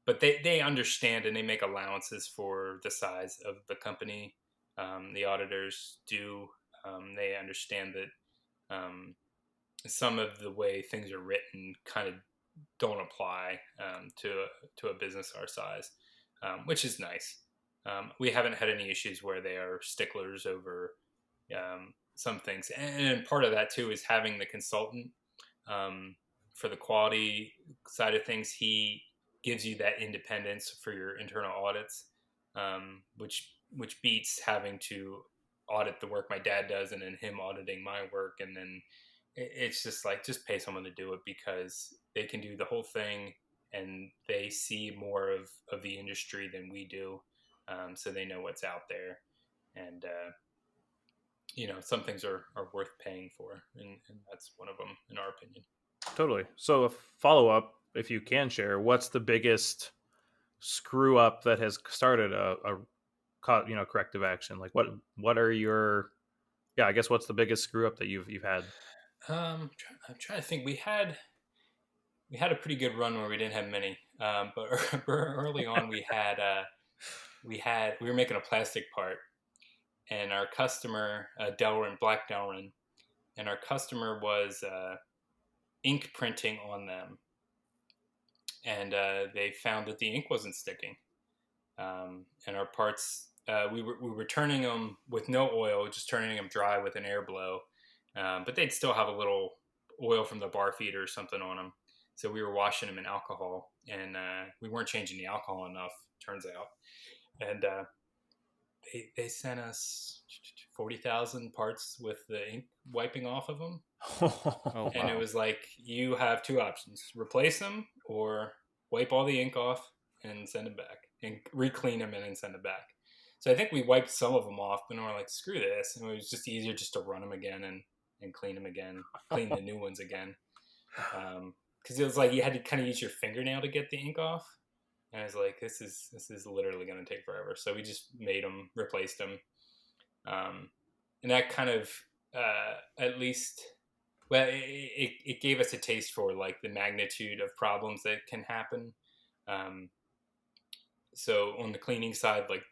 But they understand and they make allowances for the size of the company. The auditors do. They understand that some of the way things are written kind of don't apply to a business our size, which is nice. We haven't had any issues where they are sticklers over some things. And part of that, too, is having the consultant for the quality side of things. He gives you that independence for your internal audits, which beats having to audit the work my dad does and then him auditing my work. And then it's just like, just pay someone to do it because they can do the whole thing and they see more of the industry than we do. So they know what's out there. And, some things are worth paying for. And that's one of them, in our opinion. Totally. So a follow up, if you can share, what's the biggest screw up that has started a corrective action? Like what are your I guess what's the biggest screw up that you've had? I'm trying to think. We had a pretty good run where we didn't have many, but early on we were making a plastic part, and our customer Delrin, Black Delrin, and our customer was ink printing on them, and they found that the ink wasn't sticking, and our parts. We were turning them with no oil, just turning them dry with an air blow, but they'd still have a little oil from the bar feeder or something on them. So we were washing them in alcohol, and we weren't changing the alcohol enough, turns out. And they sent us 40,000 parts with the ink wiping off of them. Oh, and wow. It was like, you have two options: replace them or wipe all the ink off and send it back, and re-clean them and then send it back. So I think we wiped some of them off, but we're like, screw this. And it was just easier just to run them again and clean them again, clean the new ones again. Because it was like you had to kind of use your fingernail to get the ink off. And I was like, this is literally going to take forever. So we just made them, replaced them. And that kind of, at least, well, it gave us a taste for like the magnitude of problems that can happen. So on the cleaning side, like,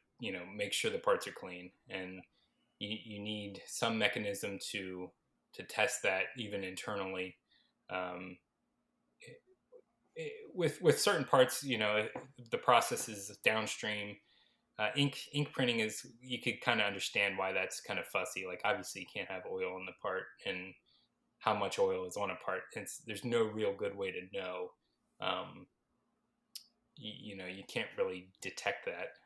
make sure the parts are clean, and you need some mechanism to test that even internally. With certain parts, the process is downstream. Ink printing is, you could kind of understand why that's kind of fussy. Like, obviously you can't have oil on the part, and how much oil is on a part. There's no real good way to know. You can't really detect that.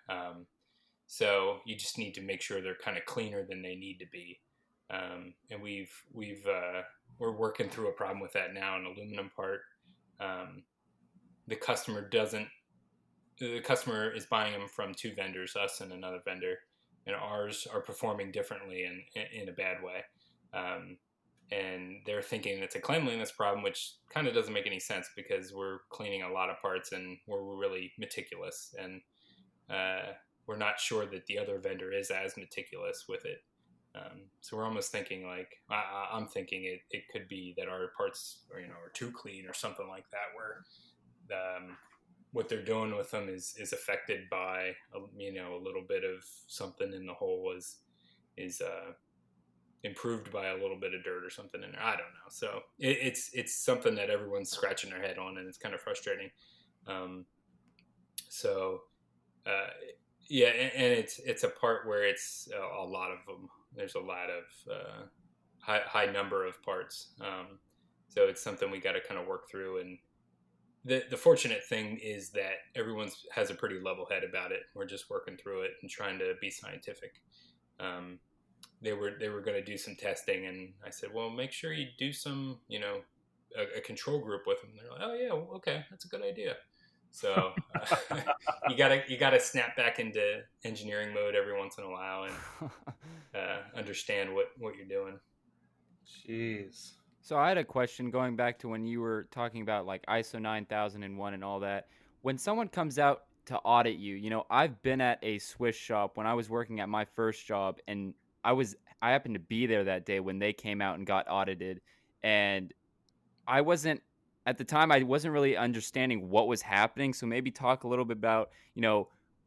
So you just need to make sure they're kind of cleaner than they need to be. And we're working through a problem with that now, an aluminum part. The customer is buying them from two vendors, us and another vendor, and ours are performing differently in a bad way. And they're thinking it's a cleanliness problem, which kind of doesn't make any sense because we're cleaning a lot of parts and we're really meticulous, and we're not sure that the other vendor is as meticulous with it. So we're almost thinking like, I'm thinking it could be that our parts are too clean or something like that, where what they're doing with them is affected by a little bit of something in the hole is improved by a little bit of dirt or something in there. I don't know. So it's something that everyone's scratching their head on, and it's kind of frustrating. So yeah, and it's a part where it's a lot of them. There's a lot of high number of parts. So it's something we got to kind of work through. And the fortunate thing is that everyone has a pretty level head about it. We're just working through it and trying to be scientific. They were going to do some testing, and I said, well, make sure you do some, a control group with them. They're like, oh yeah, well, okay, that's a good idea. So you gotta snap back into engineering mode every once in a while and understand what you're doing. Jeez. So I had a question going back to when you were talking about like ISO 9001 and all that. When someone comes out to audit you, I've been at a Swiss shop when I was working at my first job, and I happened to be there that day when they came out and got audited, and I wasn't at the time, I wasn't really understanding what was happening. So maybe talk a little bit about,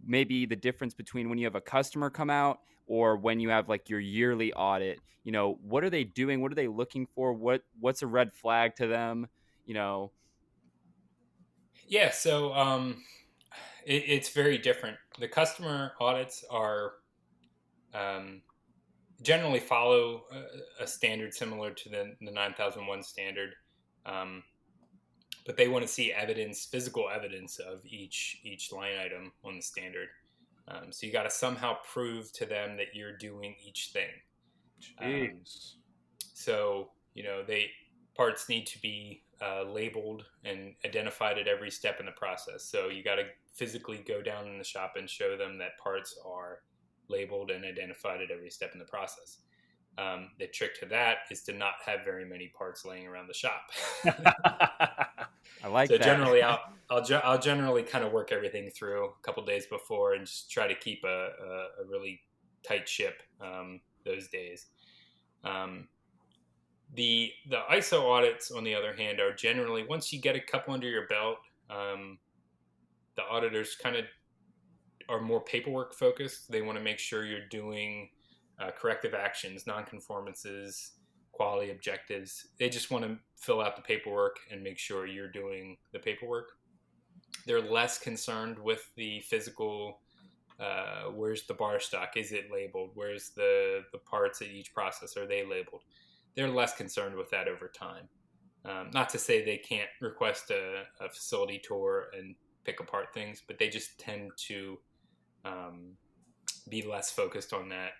maybe the difference between when you have a customer come out or when you have like your yearly audit. What are they doing? What are they looking for? What's a red flag to them? Yeah, so it's very different. The customer audits are generally follow a standard similar to the 9001 standard. But they want to see physical evidence of each line item on the standard. So you got to somehow prove to them that you're doing each thing. Jeez. So parts need to be labeled and identified at every step in the process. So you got to physically go down in the shop and show them that parts are labeled and identified at every step in the process. The trick to that is to not have very many parts laying around the shop. I like so that. Generally, I'll generally kind of work everything through a couple days before and just try to keep a really tight ship those days. The ISO audits, on the other hand, are generally, once you get a couple under your belt, the auditors kind of are more paperwork focused. They want to make sure you're doing corrective actions, nonconformances, quality objectives. They just want to fill out the paperwork and make sure you're doing the paperwork. They're less concerned with the physical, where's the bar stock? Is it labeled? Where's the parts at each process? Are they labeled? They're less concerned with that over time. Not to say they can't request a facility tour and pick apart things, but they just tend to be less focused on that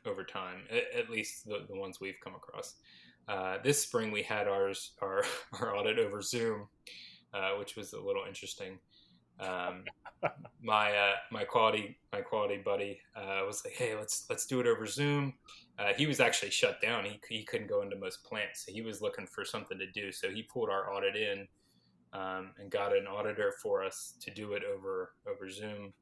over time, at least the ones we've come across. This spring we had our audit over Zoom, which was a little interesting. My quality buddy was like, hey, let's do it over Zoom. He was actually shut down. He couldn't go into most plants, so he was looking for something to do. So he pulled our audit in and got an auditor for us to do it over Zoom.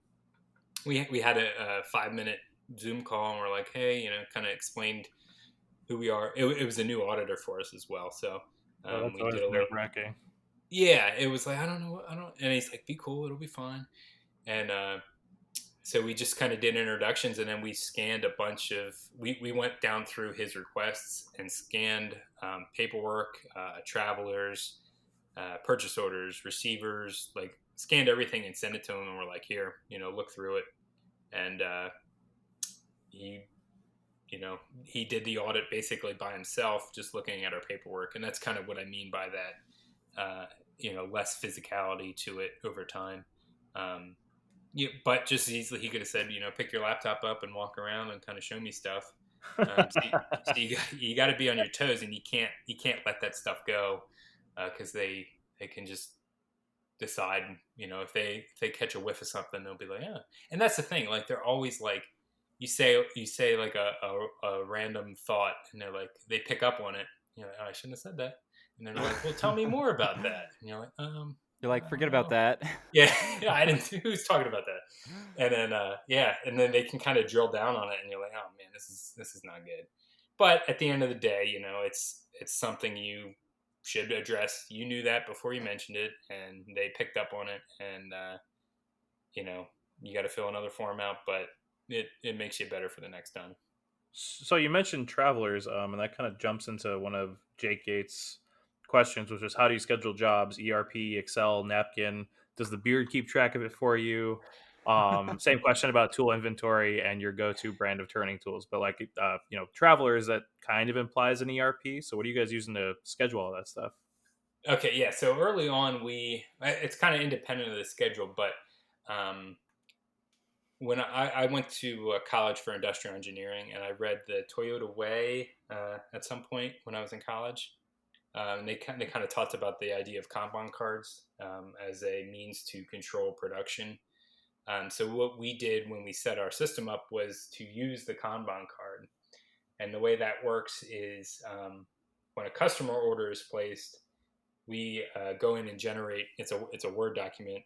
We had a 5-minute Zoom call, and we're like, hey, kind of explained who we are. It was a new auditor for us as well, so That's we always did a little. nerve-wracking. Yeah, it was like, I don't know, and he's like, be cool, it'll be fine. And so we just kind of did introductions, and then we scanned a bunch of. We went down through his requests and scanned paperwork, travelers, purchase orders, receivers, like scanned everything and sent it to him, and we're like, here, look through it. And he did the audit basically by himself, just looking at our paperwork. And that's kind of what I mean by that, less physicality to it over time. But just as easily he could have said, pick your laptop up and walk around and kind of show me stuff. So you got to be on your toes, and you can't let that stuff go, because they can just decide, if they catch a whiff of something, they'll be like, yeah. And that's the thing, like they're always like, you say like a random thought, and they're like, they pick up on it. You're like, oh, I shouldn't have said that. And they're like, well, tell me more about that. And you're like, forget about that. Yeah, I didn't. Who's talking about that? And then and then they can kind of drill down on it, and you're like, oh man, this is not good. But at the end of the day, it's something you should address. You knew that before you mentioned it, and they picked up on it. And you got to fill another form out, but it makes you better for the next time. So you mentioned travelers, and that kind of jumps into one of Jake Gates' questions, which is how do you schedule jobs? ERP, Excel, napkin. Does the beard keep track of it for you? Same question about tool inventory and your go-to brand of turning tools. But like, travelers, that kind of implies an ERP. So what are you guys using to schedule all that stuff? Okay, yeah. So early on, it's kind of independent of the schedule, but when I went to college for industrial engineering, and I read the Toyota Way at some point when I was in college. They kind of talked about the idea of Kanban cards as a means to control production. So what we did when we set our system up was to use the Kanban card. And the way that works is when a customer order is placed, we go in and generate. It's a Word document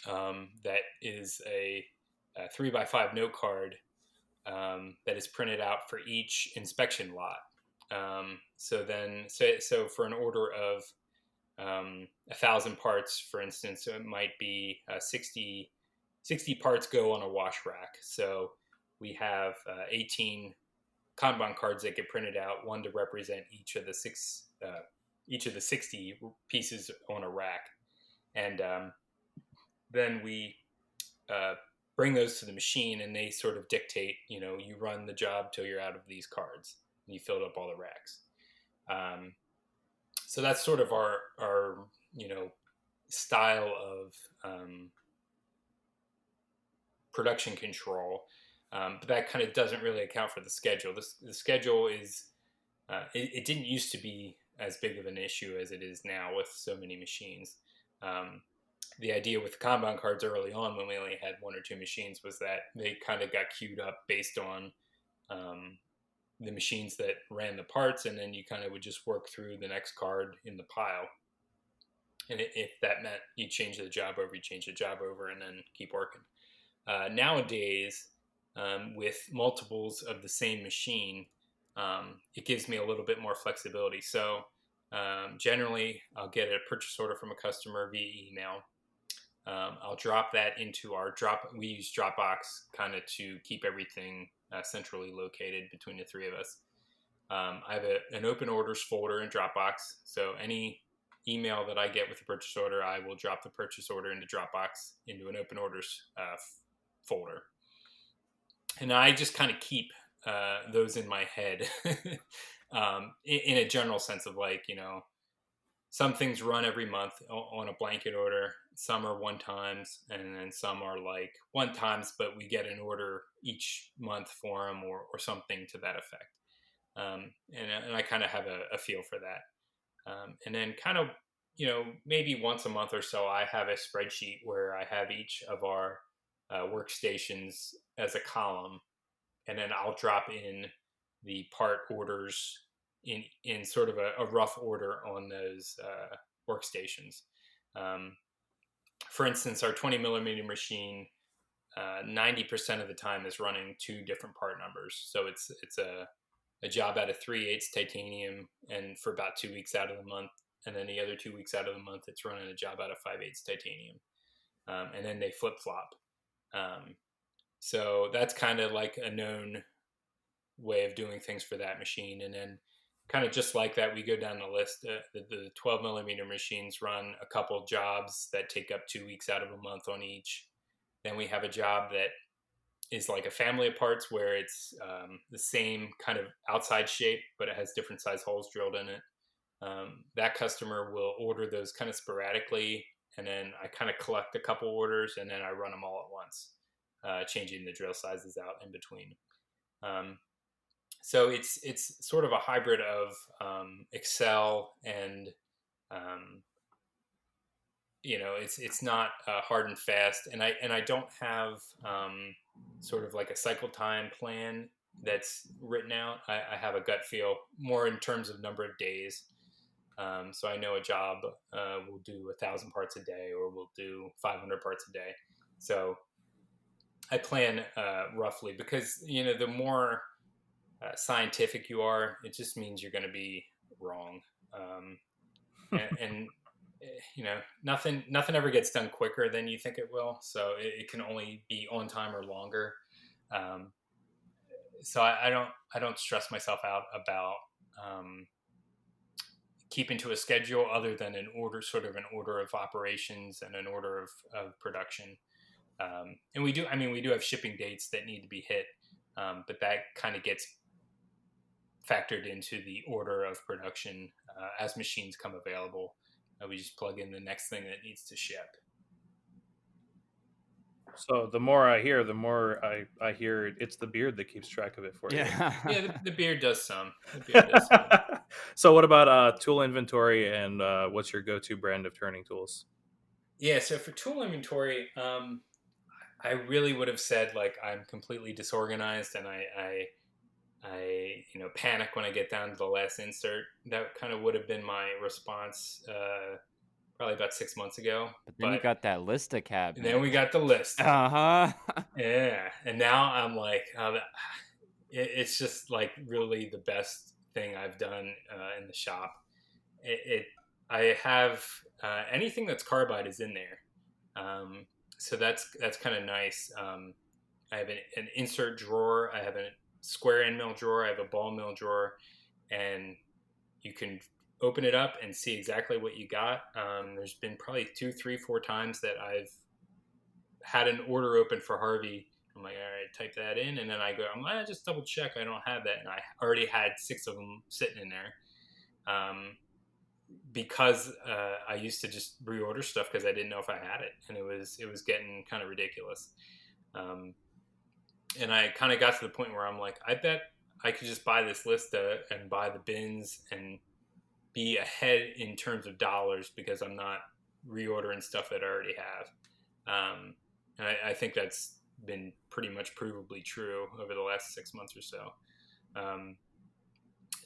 that is a 3x5 note card that is printed out for each inspection lot. So for an order of 1,000 parts, for instance, so it might be 60 parts go on a wash rack. So we have 18 Kanban cards that get printed out, one to represent each of the 60 pieces on a rack, and then we bring those to the machine, and they sort of dictate. You run the job till you're out of these cards. And you filled up all the racks. So that's sort of our style of production control. But that kind of doesn't really account for the schedule. The schedule is, it didn't used to be as big of an issue as it is now with so many machines. The idea with the Kanban cards early on, when we only had one or two machines, was that they kind of got queued up based on the machines that ran the parts, and then you kind of would just work through the next card in the pile. And if that meant you change the job over, and then keep working. Nowadays, with multiples of the same machine, it gives me a little bit more flexibility. So generally, I'll get a purchase order from a customer via email. I'll drop that into we use Dropbox kind of to keep everything centrally located between the three of us. I have an open orders folder in Dropbox. So any email that I get with a purchase order, I will drop the purchase order into Dropbox into an open orders folder. And I just kind of keep those in my head in a general sense of some things run every month on a blanket order. Some are one times, and then some are like one times, but we get an order each month for them or something to that effect. And I kind of have a feel for that. And then kind of, maybe once a month or so, I have a spreadsheet where I have each of our workstations as a column, and then I'll drop in the part orders in sort of a rough order on those workstations. For instance, our 20 millimeter machine, 90% of the time is running two different part numbers. So it's a job out of 3/8 titanium, and for about 2 weeks out of the month, and then the other 2 weeks out of the month, it's running a job out of 5/8 titanium, and then they flip flop. So that's kind of like a known way of doing things for that machine. And then kind of just like that, we go down the list. The 12 millimeter machines run a couple jobs that take up 2 weeks out of a month on each. Then we have a job that is like a family of parts where it's the same kind of outside shape, but it has different size holes drilled in it. That customer will order those kind of sporadically, and then I kind of collect a couple orders, and then I run them all at once, changing the drill sizes out in between. So it's sort of a hybrid of Excel and it's not hard and fast, and I don't have sort of like a cycle time plan that's written out. I have a gut feel more in terms of number of days. So I know a job will do 1,000 parts a day, or will do 500 parts a day. So I plan roughly, because the more scientific you are, it just means you're going to be wrong. And nothing ever gets done quicker than you think it will. So it can only be on time or longer. So I don't stress myself out about keeping to a schedule other than an order of operations and an order of production. And we do have shipping dates that need to be hit, but that kind of gets factored into the order of production as machines come available. We just plug in the next thing that needs to ship. So the more I hear, the more I hear it's the beard that keeps track of it for you. Yeah, the beard does some. The beard does some. So what about tool inventory, and what's your go-to brand of turning tools? Yeah, so for tool inventory, I really would have said like I'm completely disorganized, and I panic when I get down to the last insert. That kind of would have been my response probably about 6 months ago. But then you got that list of cabinets. And then we got the list. Uh-huh. Yeah. And now I'm like, it's just like really the best thing I've done in the shop. I have anything that's carbide is in there. So that's kind of nice. I have an insert drawer. I have a square end mill drawer. I have a ball mill drawer, and you can open it up and see exactly what you got. There's been probably 2, 3, 4 times that I've had an order open for Harvey. I'm like, all right, type that in, and then I go, I'm like, just double check I don't have that, and I already had 6 of them sitting in there. Because I used to just reorder stuff because I didn't know if I had it, and it was getting kind of ridiculous. And I kind of got to the point where I'm like, I bet I could just buy this list and buy the bins and be ahead in terms of dollars because I'm not reordering stuff that I already have. And I think that's been pretty much provably true over the last 6 months or so.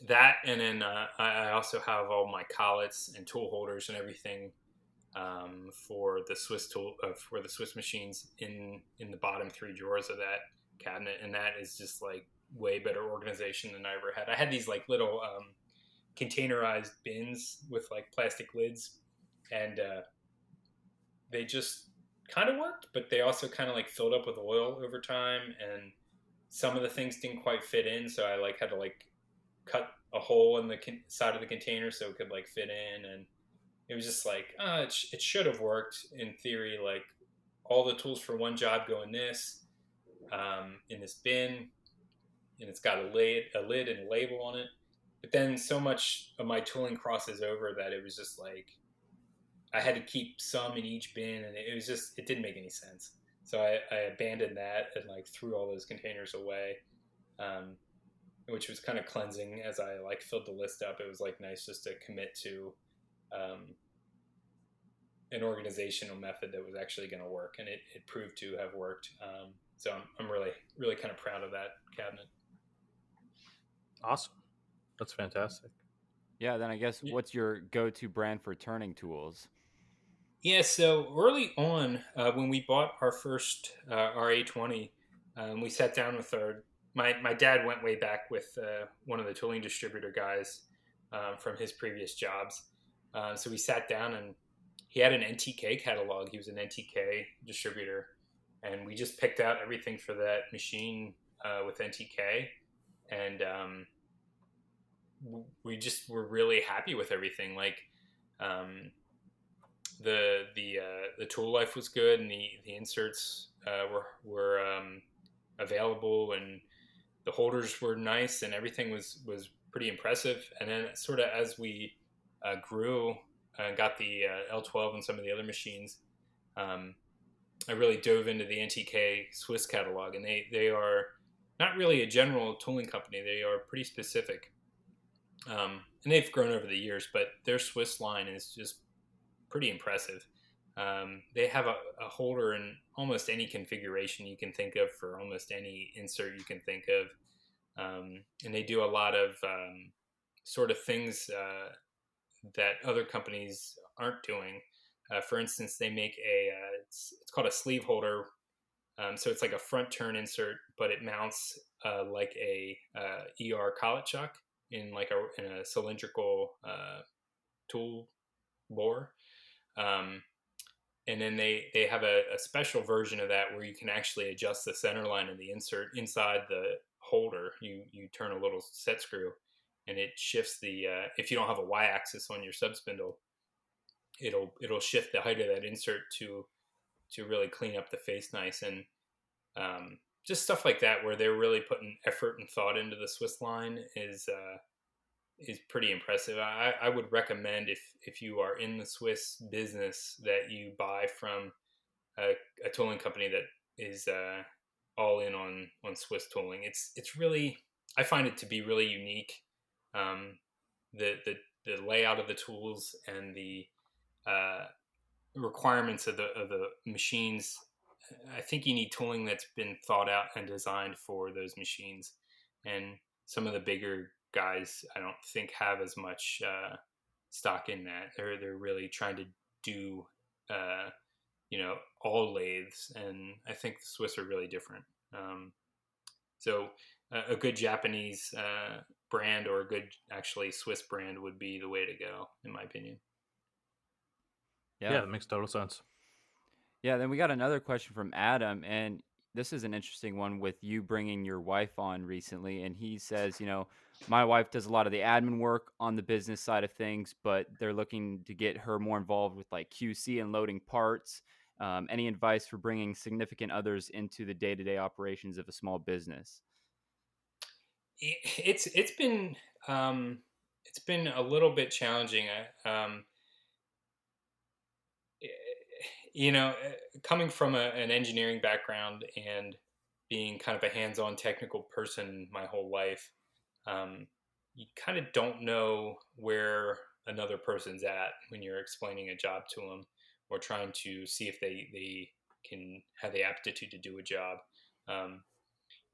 That, and then I also have all my collets and tool holders and everything for the Swiss machines in the bottom 3 drawers of that cabinet, and that is just like way better organization than I ever had. I had these like little containerized bins with like plastic lids, and they just kind of worked, but they also kind of like filled up with oil over time, and some of the things didn't quite fit in, so I like had to like cut a hole in the side of the container so it could like fit in, and it was just like it should have worked in theory. Like all the tools for one job go in this bin, and it's got a lid and a label on it. But then so much of my tooling crosses over that it was just like I had to keep some in each bin, and it didn't make any sense. So I abandoned that and like threw all those containers away, which was kind of cleansing as I like filled the list up. It was like nice just to commit to an organizational method that was actually going to work, and it proved to have worked. So I'm really, really kind of proud of that cabinet. Awesome. That's fantastic. Yeah, then I guess what's your go-to brand for turning tools? Yeah, so early on, when we bought our first RA20, we sat down with my dad went way back with one of the tooling distributor guys from his previous jobs. So we sat down, and he had an NTK catalog. He was an NTK distributor, and we just picked out everything for that machine with NTK, and we just were really happy with everything. Like the tool life was good, and the inserts were available, and the holders were nice, and everything was pretty impressive. And then sort of as we grew and got the L12 and some of the other machines, I really dove into the NTK Swiss catalog, and they are not really a general tooling company. They are pretty specific, and they've grown over the years, but their Swiss line is just pretty impressive. They have a holder in almost any configuration you can think of for almost any insert you can think of, and they do a lot of sort of things that other companies aren't doing. For instance, they make it's called a sleeve holder. So it's like a front turn insert, but it mounts like a ER collet chuck in a cylindrical tool bore. And then they have a special version of that where you can actually adjust the center line of the insert inside the holder. You turn a little set screw, and it shifts the if you don't have a y-axis on your subspindle, it'll shift the height of that insert to really clean up the face nice. And just stuff like that where they're really putting effort and thought into the Swiss line is pretty impressive. I would recommend if you are in the Swiss business that you buy from a tooling company that is all in on Swiss tooling. It's really, I find it to be really unique. The layout of the tools and the requirements of the machines. I think you need tooling that's been thought out and designed for those machines. And some of the bigger guys, I don't think have as much stock in that. They're really trying to do, all lathes, and I think the Swiss are really different. So a good Japanese brand or a good actually Swiss brand would be the way to go, in my opinion. Yeah, that makes total sense. Yeah, then we got another question from Adam, and this is an interesting one with you bringing your wife on recently. And he says, my wife does a lot of the admin work on the business side of things, but they're looking to get her more involved with like QC and loading parts. Any advice for bringing significant others into the day-to-day operations of a small business? It's been a little bit challenging. Coming from an engineering background and being kind of a hands-on technical person my whole life, you kind of don't know where another person's at when you're explaining a job to them or trying to see if they can have the aptitude to do a job.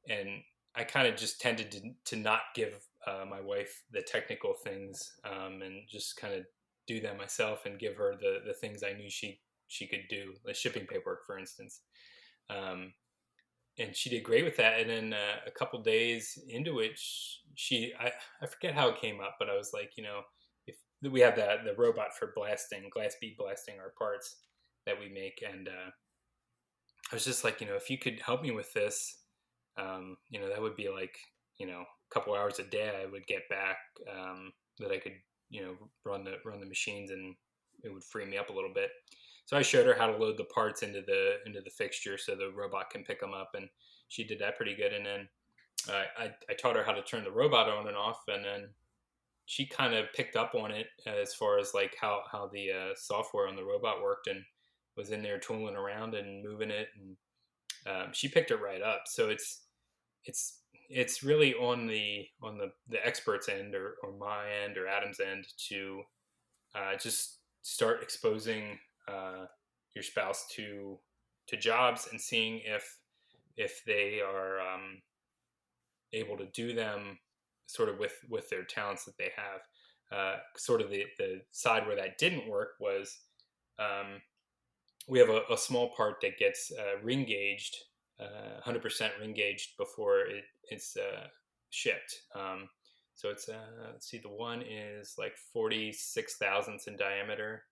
And I kind of just tended to not give my wife the technical things and just kind of do them myself and give her the things I knew she could do, like shipping paperwork, for instance. And she did great with that. And then a couple days into it, I forget how it came up, but I was like, if we have the robot for blasting, glass bead blasting our parts that we make. And I was just like, if you could help me with this, that would be like, a couple hours a day I would get back that I could, run the machines, and it would free me up a little bit. So I showed her how to load the parts into the fixture so the robot can pick them up, and she did that pretty good. And then I taught her how to turn the robot on and off, and then she kind of picked up on it as far as like how the software on the robot worked, and was in there tooling around and moving it, and she picked it right up. So it's really on the expert's end or my end or Adam's end to just start exposing your spouse to jobs and seeing if they are able to do them sort of with their talents that they have. Sort of the side where that didn't work was we have a small part that gets ring gauged, 100% ring gauged before it's shipped. So it's let's see, the one is like 46 thousandths in diameter,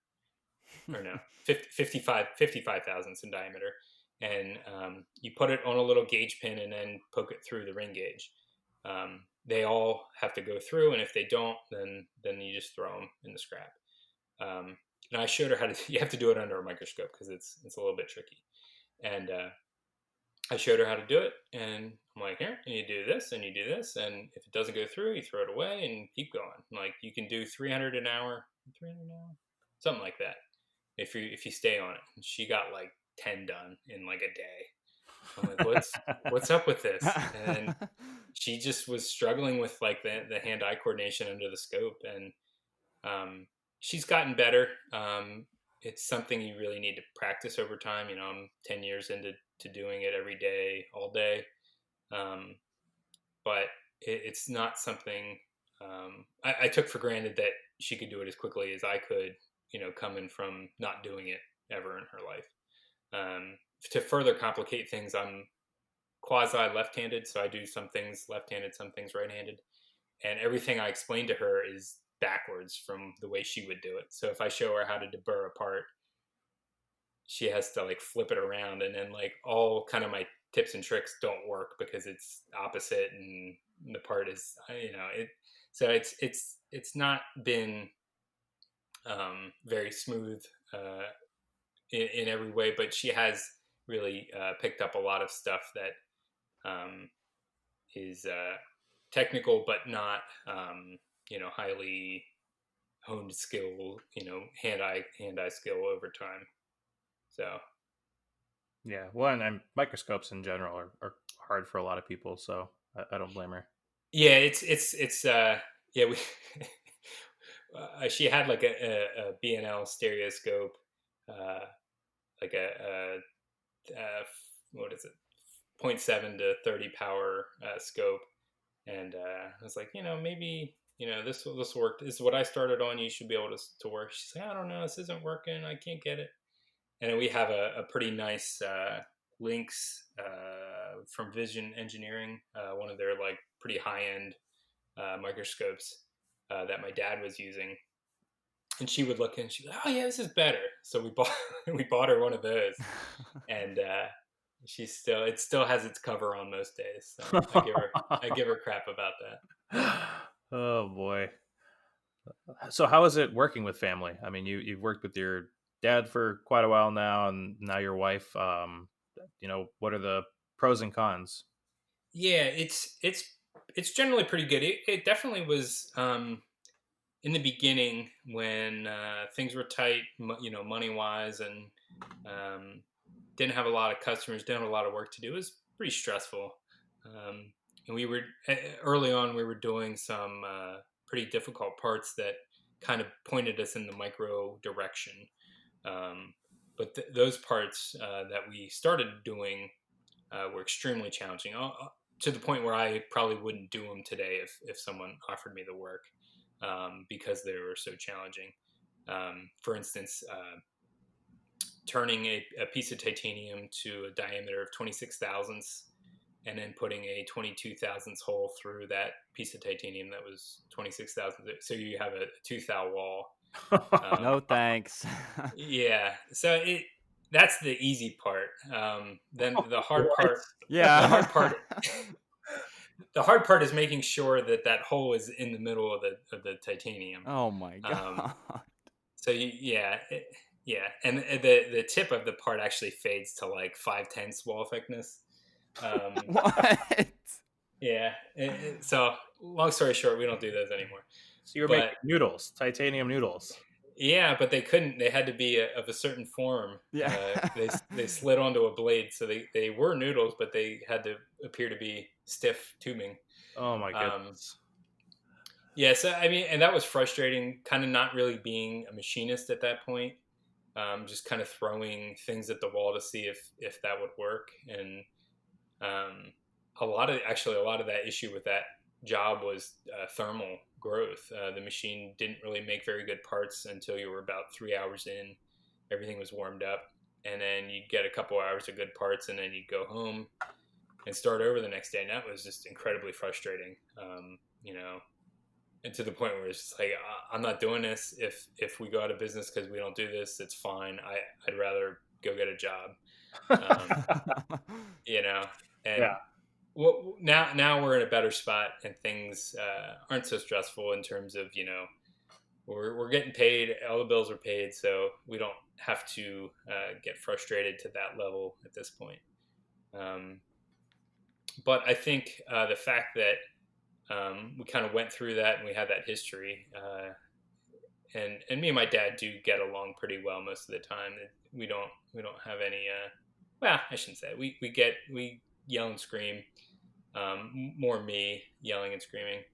or no, 55 thousandths in diameter, and you put it on a little gauge pin and then poke it through the ring gauge. They all have to go through, and if they don't, then you just throw them in the scrap. And I showed her how to. You have to do it under a microscope because it's a little bit tricky. And I showed her how to do it, and I'm like, here, and you do this, and you do this, and if it doesn't go through, you throw it away and keep going. Like you can do 300 an hour, something like that, if you stay on it. And she got like 10 done in like a day. I'm like, what's up with this? And she just was struggling with like the hand-eye coordination under the scope, and she's gotten better. It's something you really need to practice over time. I'm 10 years into doing it every day, all day. But it's not something I took for granted that she could do it as quickly as I could, coming from not doing it ever in her life. To further complicate things, I'm quasi left-handed, so I do some things left-handed, some things right-handed. And everything I explain to her is backwards from the way she would do it. So if I show her how to deburr a part, she has to like flip it around, and then like all kind of my tips and tricks don't work because it's opposite, and the part is, it. So it's not been very smooth in every way, but she has really picked up a lot of stuff that is technical, but not highly honed skill, hand-eye skill over time. So Yeah, well, and microscopes in general are hard for a lot of people, so I don't blame her. yeah, it's yeah, we she had like a B&L stereoscope, like a what is it, 0.7 to 30 power scope, and I was like, maybe this will work. This is what I started on. You should be able to work. She's like, I don't know, this isn't working. I can't get it. And then we have a pretty nice Lynx from Vision Engineering, one of their like pretty high end microscopes that my dad was using. And she would look and she's like, oh yeah, this is better. So we bought her one of those, and it still has its cover on most days. So I give her crap about that. Oh boy. So how is it working with family? I mean, you've worked with your dad for quite a while now, and now your wife. What are the pros and cons? Yeah, it's generally pretty good. It definitely was in the beginning when things were tight, money wise, and didn't have a lot of customers, didn't have a lot of work to do. It was pretty stressful. And we were early on, we were doing some pretty difficult parts that kind of pointed us in the micro direction. But those parts that we started doing were extremely challenging, to the point where I probably wouldn't do them today if someone offered me the work, because they were so challenging. For instance, turning a piece of titanium to a diameter of 26 thousandths and then putting a 22 thousandths hole through that piece of titanium that was 26 thousandths. So you have a 2 thou wall. No thanks. Yeah. So that's the easy part. Then the hard part. Yeah. The hard part is making sure that hole is in the middle of the titanium. Oh my god. So yeah, and the tip of the part actually fades to like 5/10 wall thickness. What? Yeah. So long story short, we don't do those anymore. So you're making noodles, titanium noodles. Yeah, but they couldn't. They had to be of a certain form. Yeah. They slid onto a blade, so they were noodles, but they had to appear to be stiff tubing. Oh my goodness. Yeah, so I mean, and that was frustrating. Kind of not really being a machinist at that point. Just kind of throwing things at the wall to see if that would work, and a lot of that issue with that job was thermal growth. The machine didn't really make very good parts until you were about 3 hours in. Everything was warmed up, and then you'd get a couple hours of good parts, and then you'd go home and start over the next day. And that was just incredibly frustrating, and to the point where it's just like, I'm not doing this. If we go out of business because we don't do this, it's fine. I'd rather go get a job, and yeah. Well, now we're in a better spot, and things aren't so stressful in terms of, we're getting paid, all the bills are paid, so we don't have to get frustrated to that level at this point. But I think the fact that we kind of went through that and we had that history, and me and my dad do get along pretty well most of the time. We don't have any. Well, I shouldn't say it. We yell and scream. More me yelling and screaming.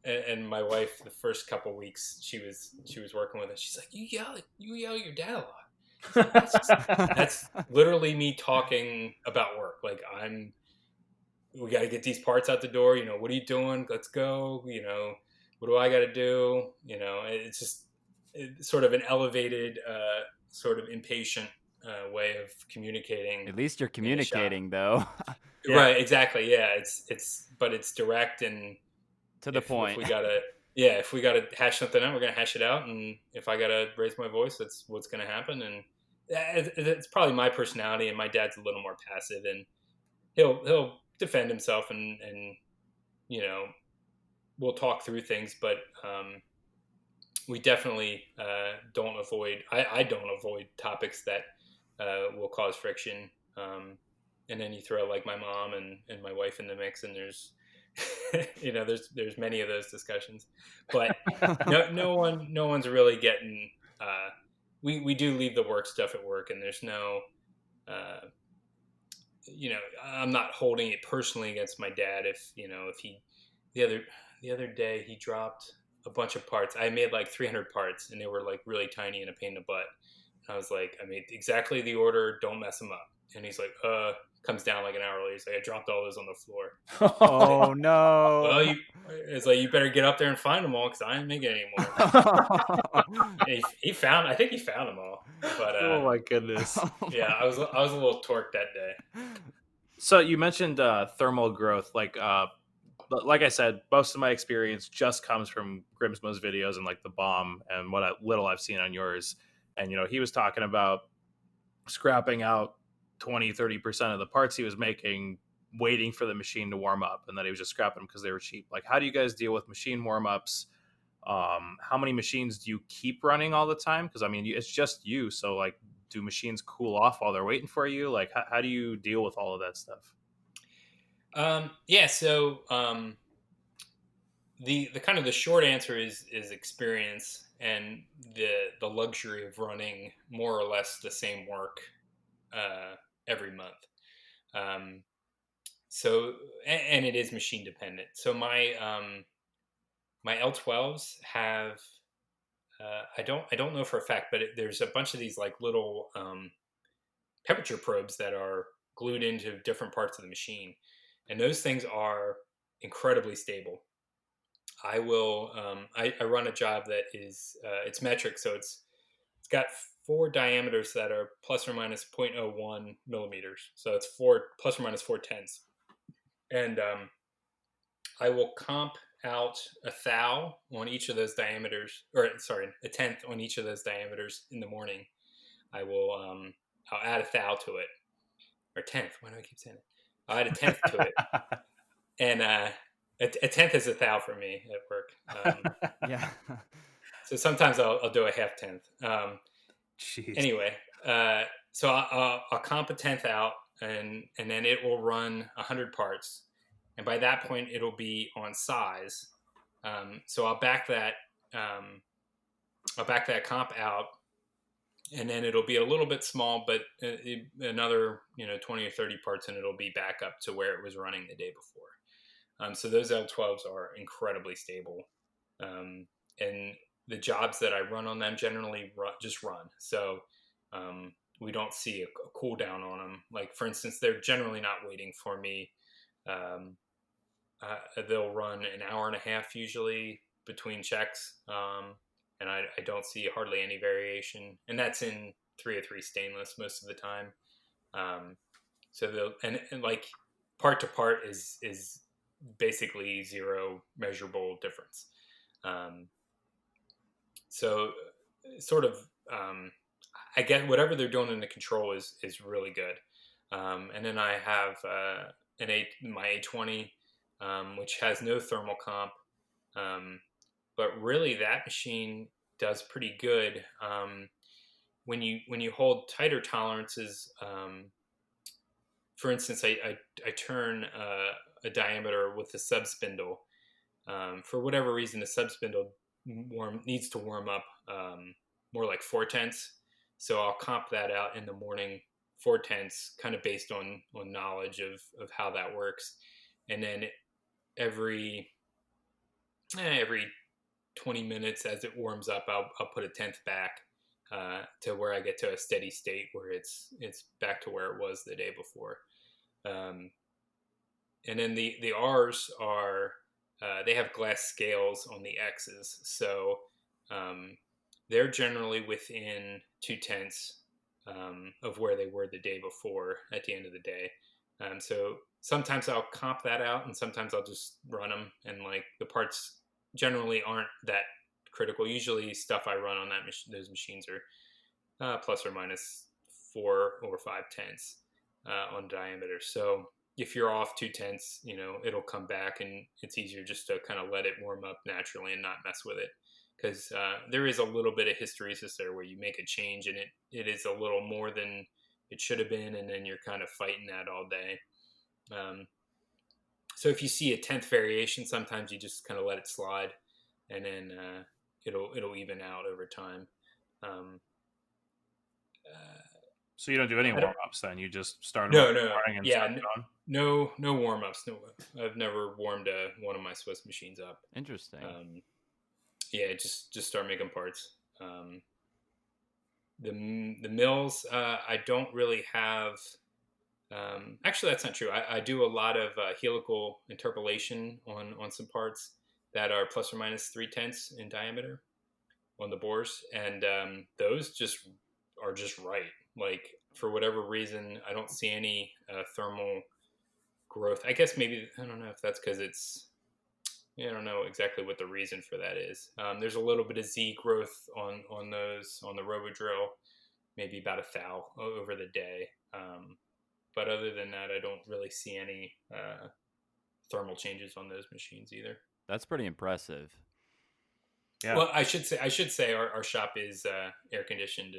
And my wife, the first couple weeks she was working with us, she's like, you yell at your dad a lot. That's literally me talking about work. Like, we got to get these parts out the door. What are you doing? Let's go. What do I got to do? It's just sort of an elevated, sort of impatient way of communicating. At least you're communicating, though. Yeah. Right. Exactly. Yeah. But it's direct and to the point. If we gotta, yeah, if we got to hash something out, we're going to hash it out. And if I got to raise my voice, that's what's going to happen. And it's probably my personality, and my dad's a little more passive, and he'll defend himself, and you know, we'll talk through things, but we definitely I don't avoid topics that will cause friction. And then you throw like my mom and my wife in the mix, and there's there's many of those discussions, but no one's really getting. We do leave the work stuff at work, and there's no. I'm not holding it personally against my dad. If he the other day he dropped a bunch of parts. I made like 300 parts, and they were like really tiny and a pain in the butt. And I was like, I made exactly the order. Don't mess them up. And he's like, comes down like an hour later. He's like, I dropped all those on the floor. Oh no! Well, it's like, you better get up there and find them all, because I ain't making any more. I think he found them all. But oh my goodness. Yeah, I was a little torqued that day. So you mentioned thermal growth, like I said, most of my experience just comes from Grimsmo's videos and like the bomb and little I've seen on yours. And he was talking about scrapping out 20-30% of the parts he was making, waiting for the machine to warm up, and then he was just scrapping them because they were cheap. Like, how do you guys deal with machine warm-ups? How many machines do you keep running all the time? Because I mean, it's just you, so like, do machines cool off while they're waiting for you? Like, how do you deal with all of that stuff? So the kind of the short answer is experience, and the luxury of running more or less the same work every month. So and it is machine dependent. So my L12s have I don't know for a fact, but there's a bunch of these like little temperature probes that are glued into different parts of the machine, and those things are incredibly stable. I will I run a job that is it's metric, so it's got 4 diameters that are plus or minus 0.01 millimeters, so it's 4 plus or minus 4/10, and I will comp out a thou on each of those diameters, or sorry, a tenth on each of those diameters in the morning. I will I'll add a thou to it, or tenth. Why do I keep saying it? I'll add a tenth to it, and a tenth is a thou for me at work. Yeah. So sometimes I'll do a half tenth. Jeez. Anyway, so I'll comp a tenth out, and then it will run 100 parts, and by that point it'll be on size. So I'll back that comp out, and then it'll be a little bit small, but another 20 or 30 parts, and it'll be back up to where it was running the day before. So those L12s are incredibly stable, and the jobs that I run on them generally just run. So we don't see a cool down on them. Like, for instance, they're generally not waiting for me. They'll run an hour and a half usually between checks, and I don't see hardly any variation. And that's in 303 stainless most of the time. So they'll and like part to part is basically zero measurable difference. So sort of, I get whatever they're doing in the control is really good. And then I have my A20, which has no thermal comp, but really that machine does pretty good. When you hold tighter tolerances, for instance, I turn a diameter with the sub spindle. For whatever reason, the sub spindle needs to warm up more like 4/10. So I'll comp that out in the morning, 4/10, kind of based on knowledge of how that works. And then every 20 minutes as it warms up, I'll put a tenth back to where I get to a steady state where it's back to where it was the day before. And then the R's are they have glass scales on the X's, so they're generally within 2/10 of where they were the day before at the end of the day. So sometimes I'll comp that out, and sometimes I'll just run them, and like the parts generally aren't that critical. Usually stuff I run on those machines are plus or minus 4 or 5 tenths on diameter. So if you're off 2 tenths, it'll come back, and it's easier just to kind of let it warm up naturally and not mess with it. Because there is a little bit of hysteresis there where you make a change and it is a little more than it should have been, and then you're kind of fighting that all day. So if you see a tenth variation, sometimes you just kind of let it slide, and then it'll even out over time. So you don't do any warm ups then? You just start no, no warm ups. No, I've never warmed one of my Swiss machines up. Interesting. Yeah, just start making parts. The mills, I don't really have. Actually, that's not true. I do a lot of helical interpolation on some parts that are plus or minus 3/10 in diameter on the bores, and those just are just right. Like, for whatever reason, I don't see any thermal growth. I guess maybe, I don't know if that's because I don't know exactly what the reason for that is. There's a little bit of Z growth on those, on the robo drill, maybe about 1 thou over the day. But other than that, I don't really see any thermal changes on those machines either. That's pretty impressive. Yeah. Well, I should say our shop is air conditioned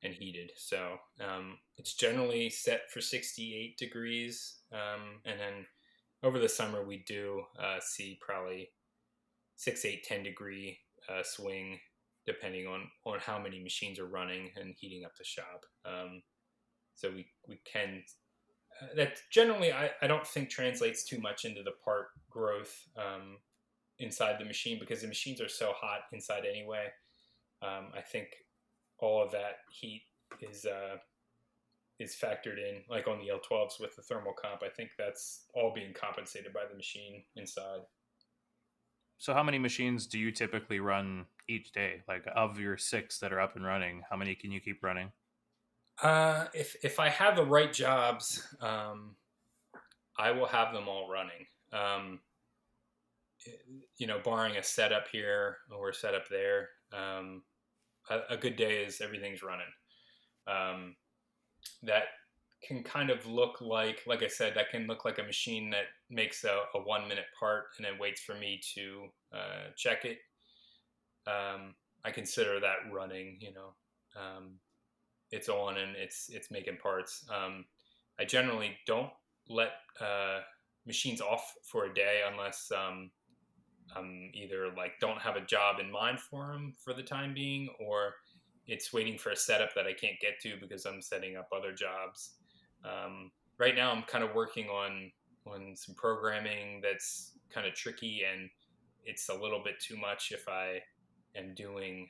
and heated, so it's generally set for 68 degrees, and then over the summer we do see probably 6, 8, 10 degree swing depending on how many machines are running and heating up the shop. So we can that generally I don't think translates too much into the part growth inside the machine, because the machines are so hot inside anyway. I think all of that heat is factored in, like on the L12s with the thermal comp. I think that's all being compensated by the machine inside. So how many machines do you typically run each day? Like, of your 6 that are up and running, how many can you keep running? If I have the right jobs, I will have them all running. Barring a setup here or a setup there, a good day is everything's running. That can kind of look like I said, that can look like a machine that makes a 1 minute part and then waits for me to check it. I consider that running. It's on and it's making parts. I generally don't let machines off for a day unless I'm either don't have a job in mind for them for the time being, or it's waiting for a setup that I can't get to because I'm setting up other jobs. Right now I'm kind of working on some programming that's kind of tricky, and it's a little bit too much if I am doing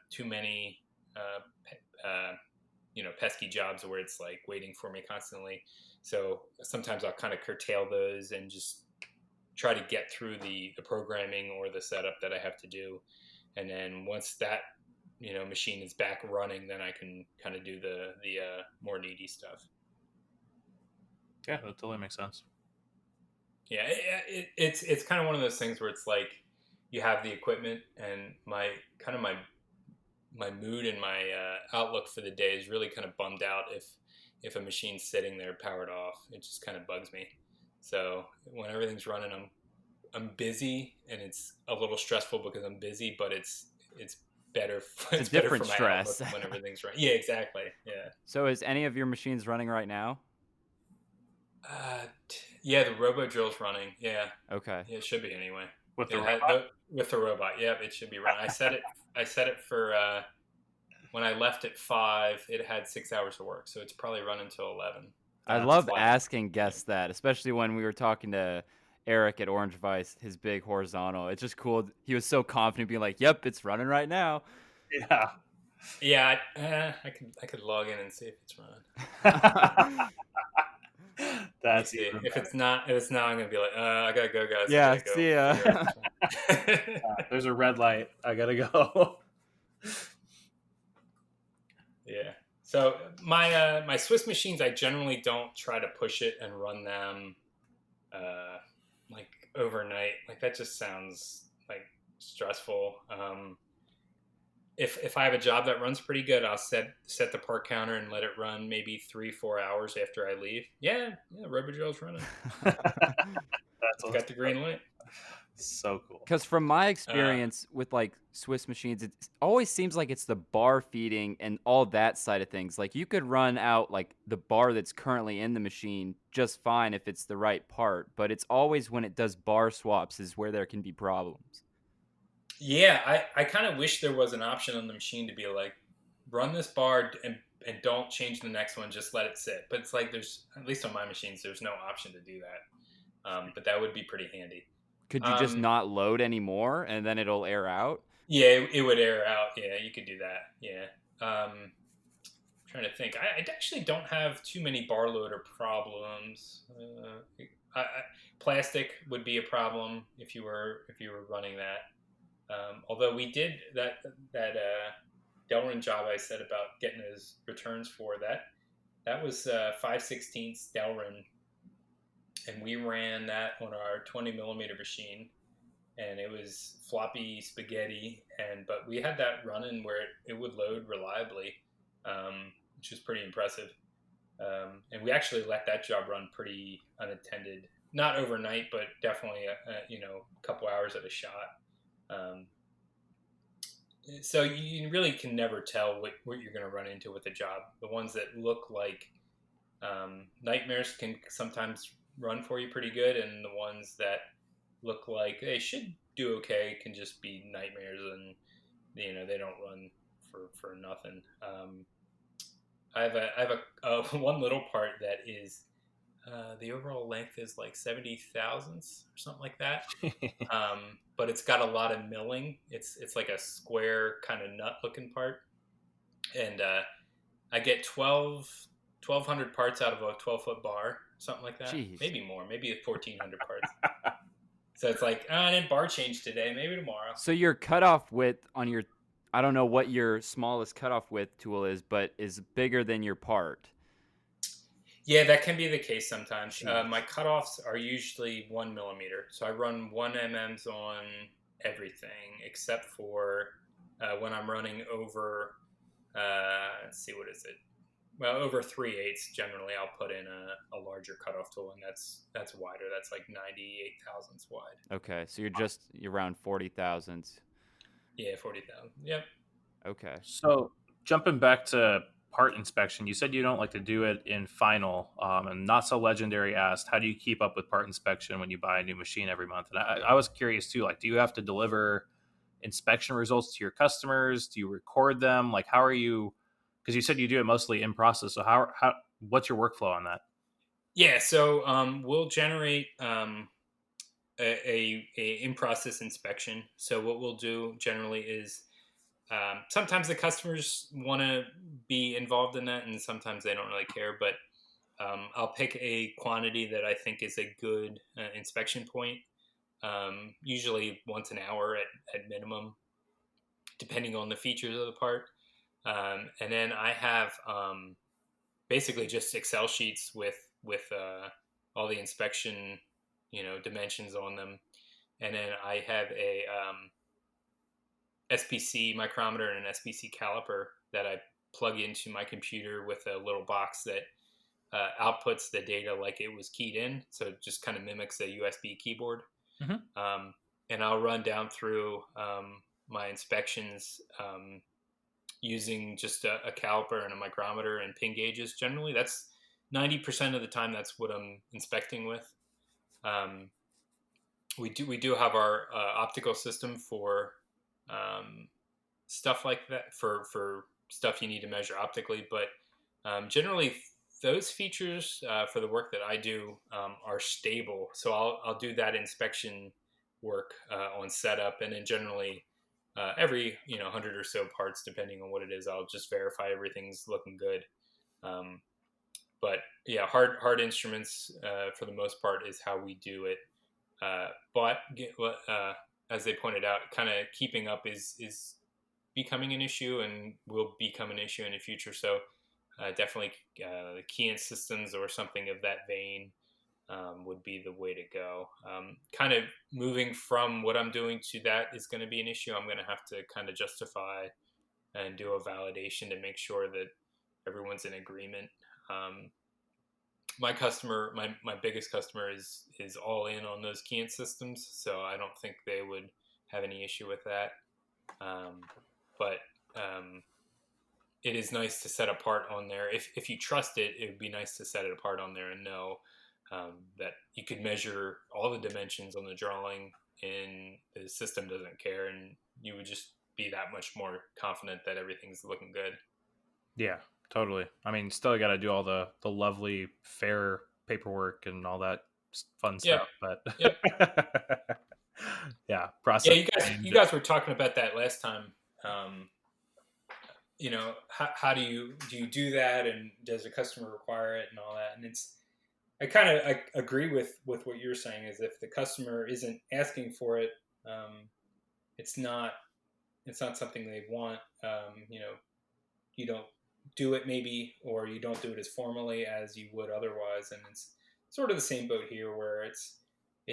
too many pesky jobs where it's waiting for me constantly. So sometimes I'll kind of curtail those and just try to get through the programming or the setup that I have to do. And then once that, machine is back running, then I can kind of do the more needy stuff. Yeah, that totally makes sense. Yeah, it's kind of one of those things where it's you have the equipment, and my mood and my outlook for the day is really kind of bummed out if a machine's sitting there powered off. It just kind of bugs me. So when everything's running, I'm busy, and it's a little stressful because I'm busy, but it's better. It's different better for my stress when everything's running. Yeah, exactly. Yeah. So is any of your machines running right now? Yeah, the robo drill's running. Yeah. Okay. Yeah, it should be anyway. With the robot? With the robot, yeah, it should be running. I set it for when I left at 5. It had 6 hours of work, so it's probably running until 11. I love asking guests that, especially when we were talking to Eric at Orange Vice, his big horizontal. It's just cool. He was so confident, being like, "Yep, it's running right now." Yeah. Yeah, I could log in and see if it's running. That's if it's not, I'm gonna be like, I gotta go, guys. Yeah, go. see ya. There's a red light. I gotta go. Yeah. So my Swiss machines, I generally don't try to push it and run them overnight. That just sounds like stressful. If I have a job that runs pretty good, I'll set the part counter and let it run maybe 3-4 hours after I leave. Yeah, Robodrill's running. That's It's got the green light. so cool. Because from my experience with like Swiss machines, it always seems like it's the bar feeding and all that side of things. Like you could run out like the bar that's currently in the machine just fine if it's the right part, but it's always when it does bar swaps is where there can be problems. Yeah, I kind of wish there was an option on the machine to be like, run this bar and don't change the next one, just let it sit. But it's like there's, at least on my machines, there's no option to do that. But that would be pretty handy. Could you just not load anymore and then it'll air out? Yeah, it would air out. Yeah, you could do that. Yeah. Trying to think. I actually don't have too many bar loader problems. Plastic would be a problem if you were running that. Although we did that Delrin job I said about getting those returns for that was 5/16 Delrin, and we ran that on our 20 millimeter machine, and it was floppy spaghetti, but we had that running where it would load reliably, which was pretty impressive. And we actually let that job run pretty unattended, not overnight, but definitely a couple hours at a shot. So you really can never tell what you're going to run into with a job. The ones that look like nightmares can sometimes run for you pretty good, and the ones that look like they should do okay can just be nightmares, and they don't run for nothing. I have a one little part that is the overall length is like 70 thousandths or something like that. But it's got a lot of milling. It's like a square kind of nut looking part, and I get 1,200 parts out of a 12-foot bar, something like that. Jeez. Maybe more, maybe 1,400 parts. So it's like, I didn't bar change today, maybe tomorrow. So your cutoff width on your, I don't know what your smallest cutoff width tool is, but is bigger than your part. Yeah, that can be the case sometimes. My cutoffs are usually 1 millimeter. So I run 1 mm's on everything except for when I'm running over, let's see, what is it? Well, over 3/8 generally I'll put in a larger cutoff tool, and that's wider. That's like 98 thousandths wide. Okay, so you're around 40 thousandths. Yeah, 40,000. Yep. Okay. So jumping back to part inspection, you said you don't like to do it in final, and Not So Legendary asked, how do you keep up with part inspection when you buy a new machine every month? And I was curious too, like, do you have to deliver inspection results to your customers? Do you record them? Like, how are you, because you said you do it mostly in process, so how what's your workflow on that? Yeah, so we'll generate a in-process inspection. So what we'll do generally is sometimes the customers want to be involved in that, and sometimes they don't really care. But I'll pick a quantity that I think is a good inspection point, usually once an hour at minimum, depending on the features of the part. And then I have basically just Excel sheets with all the inspection, dimensions on them. And then I have a SPC micrometer and an SPC caliper that I plug into my computer with a little box that outputs the data like it was keyed in. So it just kind of mimics a USB keyboard. Mm-hmm. And I'll run down through my inspections using just a caliper and a micrometer and pin gauges. Generally, that's 90% of the time that's what I'm inspecting with. We do have our optical system for stuff like that, for stuff you need to measure optically, but generally those features for the work that I do are stable. So I'll do that inspection work on setup, and then generally every 100 or so parts, depending on what it is, I'll just verify everything's looking good. But yeah, hard instruments for the most part is how we do it. But as they pointed out, kind of keeping up is becoming an issue and will become an issue in the future. So definitely the keying systems or something of that vein would be the way to go. Kind of moving from what I'm doing to that is going to be an issue. I'm going to have to kind of justify and do a validation to make sure that everyone's in agreement. My customer, my biggest customer is all in on those keying systems, so I don't think they would have any issue with that. But it is nice to set a part on there. If you trust it, it would be nice to set it apart on there and know that you could measure all the dimensions on the drawing and the system doesn't care, and you would just be that much more confident that everything's looking good. Yeah, totally. I mean, still got to do all the lovely fair paperwork and all that fun Yep. stuff, but Yep. yeah, Yeah, process. you guys were talking about that last time. How do you do that, and does the customer require it and all that? And I agree with what you're saying, is if the customer isn't asking for it, it's not something they want. You don't do it maybe, or you don't do it as formally as you would otherwise, and it's sort of the same boat here, where it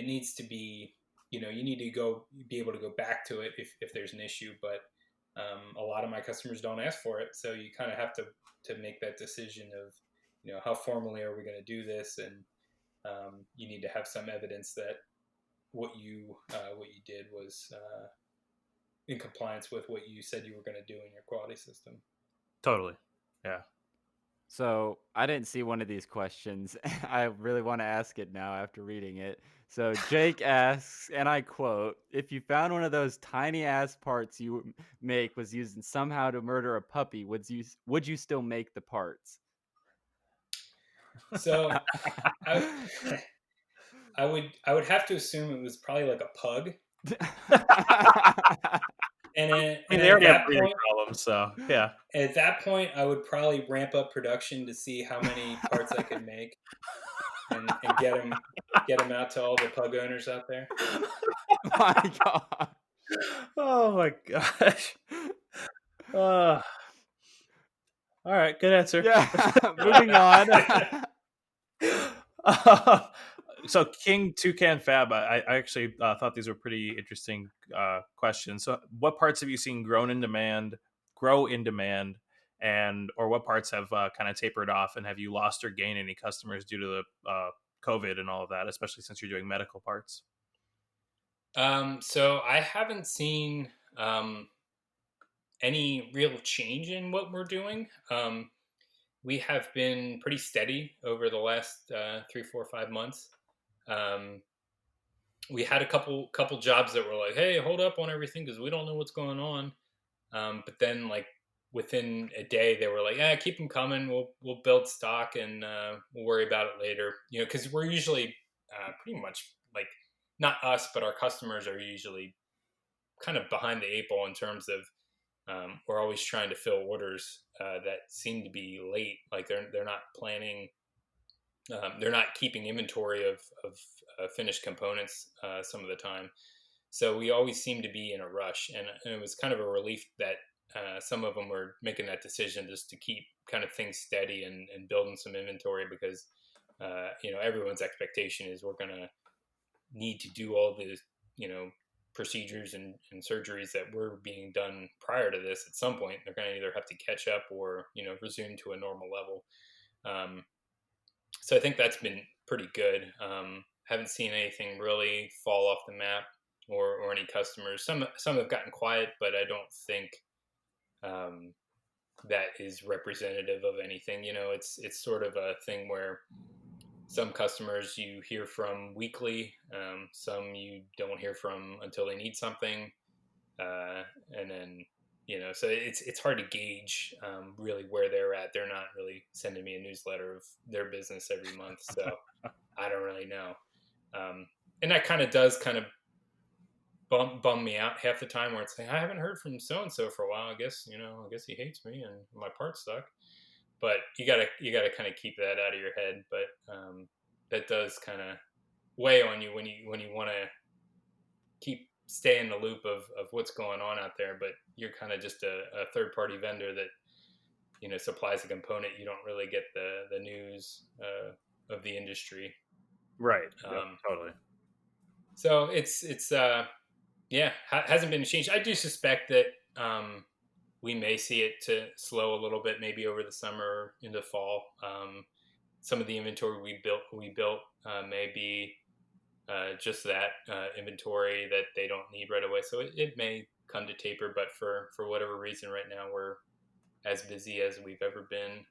needs to be, you need to be able to go back to it if there's an issue, but a lot of my customers don't ask for it, so you kind of have to make that decision of, how formally are we going to do this, and you need to have some evidence that what you did was in compliance with what you said you were going to do in your quality system. Totally. Yeah. So I didn't see one of these questions. I really want to ask it now after reading it. So Jake asks, and I quote, "If you found one of those tiny ass parts you make was used somehow to murder a puppy, would you still make the parts?" So I would have to assume it was probably like a pug. And they already have that breathing point, problems, so yeah. at that point, I would probably ramp up production to see how many parts I could make, and get them out to all the pug owners out there. My God. Oh my gosh. All right, good answer. Yeah. Moving on. So King Toucan Fab, I actually thought these were pretty interesting questions. So what parts have you seen grow in demand, and or what parts have kind of tapered off, and have you lost or gained any customers due to the COVID and all of that, especially since you're doing medical parts? So I haven't seen any real change in what we're doing. We have been pretty steady over the last 3, 4, 5 months. We had a couple jobs that were like, "Hey, hold up on everything because we don't know what's going on." But then, like, within a day, they were like, "Yeah, keep them coming. We'll build stock, and we'll worry about it later." Because we're usually pretty much, like, not us, but our customers are usually kind of behind the 8 ball in terms of we're always trying to fill orders that seem to be late. Like, they're not planning. They're not keeping inventory of finished components some of the time. So we always seem to be in a rush, and it was kind of a relief that some of them were making that decision just to keep kind of things steady and building some inventory, because everyone's expectation is we're going to need to do all the procedures and surgeries that were being done prior to this. At some point, they're going to either have to catch up or resume to a normal level. So I think that's been pretty good. Haven't seen anything really fall off the map, or any customers. Some have gotten quiet, but I don't think that is representative of anything. It's sort of a thing where some customers you hear from weekly, some you don't hear from until they need something, and then so it's hard to gauge really where they're at. They're not really sending me a newsletter of their business every month, so I don't really know. And that kind of does bum me out half the time, where it's like, I haven't heard from so and so for a while. I guess he hates me and my parts suck. But you gotta kind of keep that out of your head. But that does kind of weigh on you when you want to stay in the loop of what's going on out there. But you're kind of just a third party vendor that supplies a component. You don't really get the news of the industry. Right. Yep, totally. So it's hasn't been changed. I do suspect that we may see it to slow a little bit, maybe over the summer into fall. Some of the inventory we built may be just that inventory that they don't need right away. So it may come to taper, but for whatever reason, right now we're as busy as we've ever been,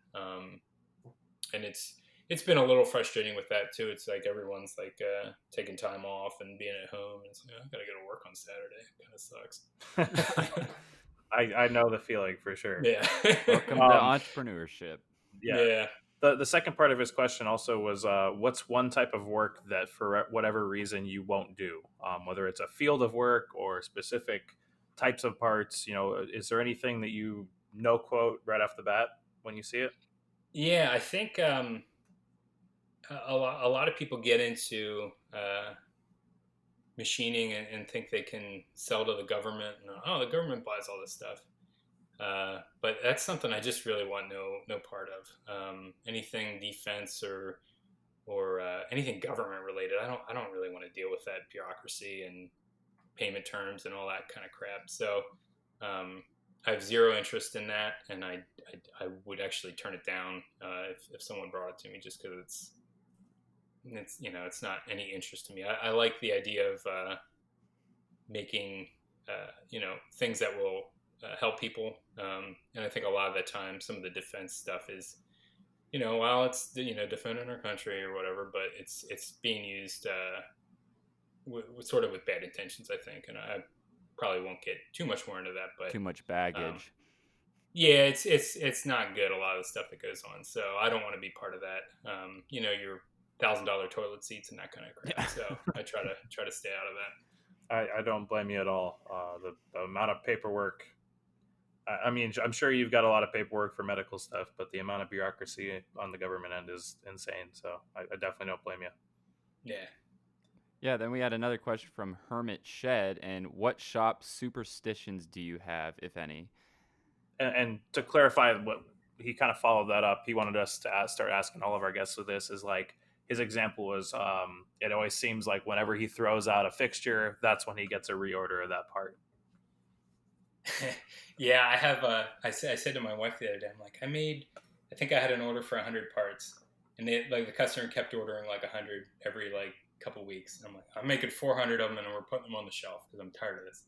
and it's been a little frustrating with that too. It's like everyone's like taking time off and being at home. And it's like, I gotta go to work on Saturday. It kind of sucks. I know the feeling for sure. Yeah. Welcome to entrepreneurship. Yeah. The second part of his question also was, what's one type of work that for whatever reason you won't do, whether it's a field of work or specific types of parts. Is there anything that you no quote right off the bat when you see it? Yeah, I think a lot of people get into machining and think they can sell to the government. And, the government buys all this stuff. But that's something I just really want no part of. Anything defense or anything government related, I don't really want to deal with that bureaucracy and payment terms and all that kind of crap. So I have zero interest in that, and I would actually turn it down if someone brought it to me, just because it's not any interest to me. I like the idea of making things that will help people, and I think a lot of the time some of the defense stuff is while it's defending our country or whatever, but it's being used sort of with bad intentions, I think, and I probably won't get too much more into that, but Too much baggage. yeah, it's not good, a lot of the stuff that goes on, so I don't want to be part of that. Your $1,000 toilet seats and that kind of crap. Yeah. So I try to stay out of that. I don't blame you at all. The amount of paperwork. I mean, I'm sure you've got a lot of paperwork for medical stuff, but the amount of bureaucracy on the government end is insane. So I definitely don't blame you. Yeah. Yeah, then we had another question from Hermit Shed. And what shop superstitions do you have, if any? And to clarify, what he kind of followed that up, he wanted us to start asking all of our guests with this is like, his example was, it always seems like whenever he throws out a fixture, that's when he gets a reorder of that part. Yeah, I have. I said to my wife the other day, I'm like, I think I had an order for 100 parts, and the customer kept ordering like 100 every like couple weeks. And I'm like, I'm making 400 of them, and we're putting them on the shelf because I'm tired of this.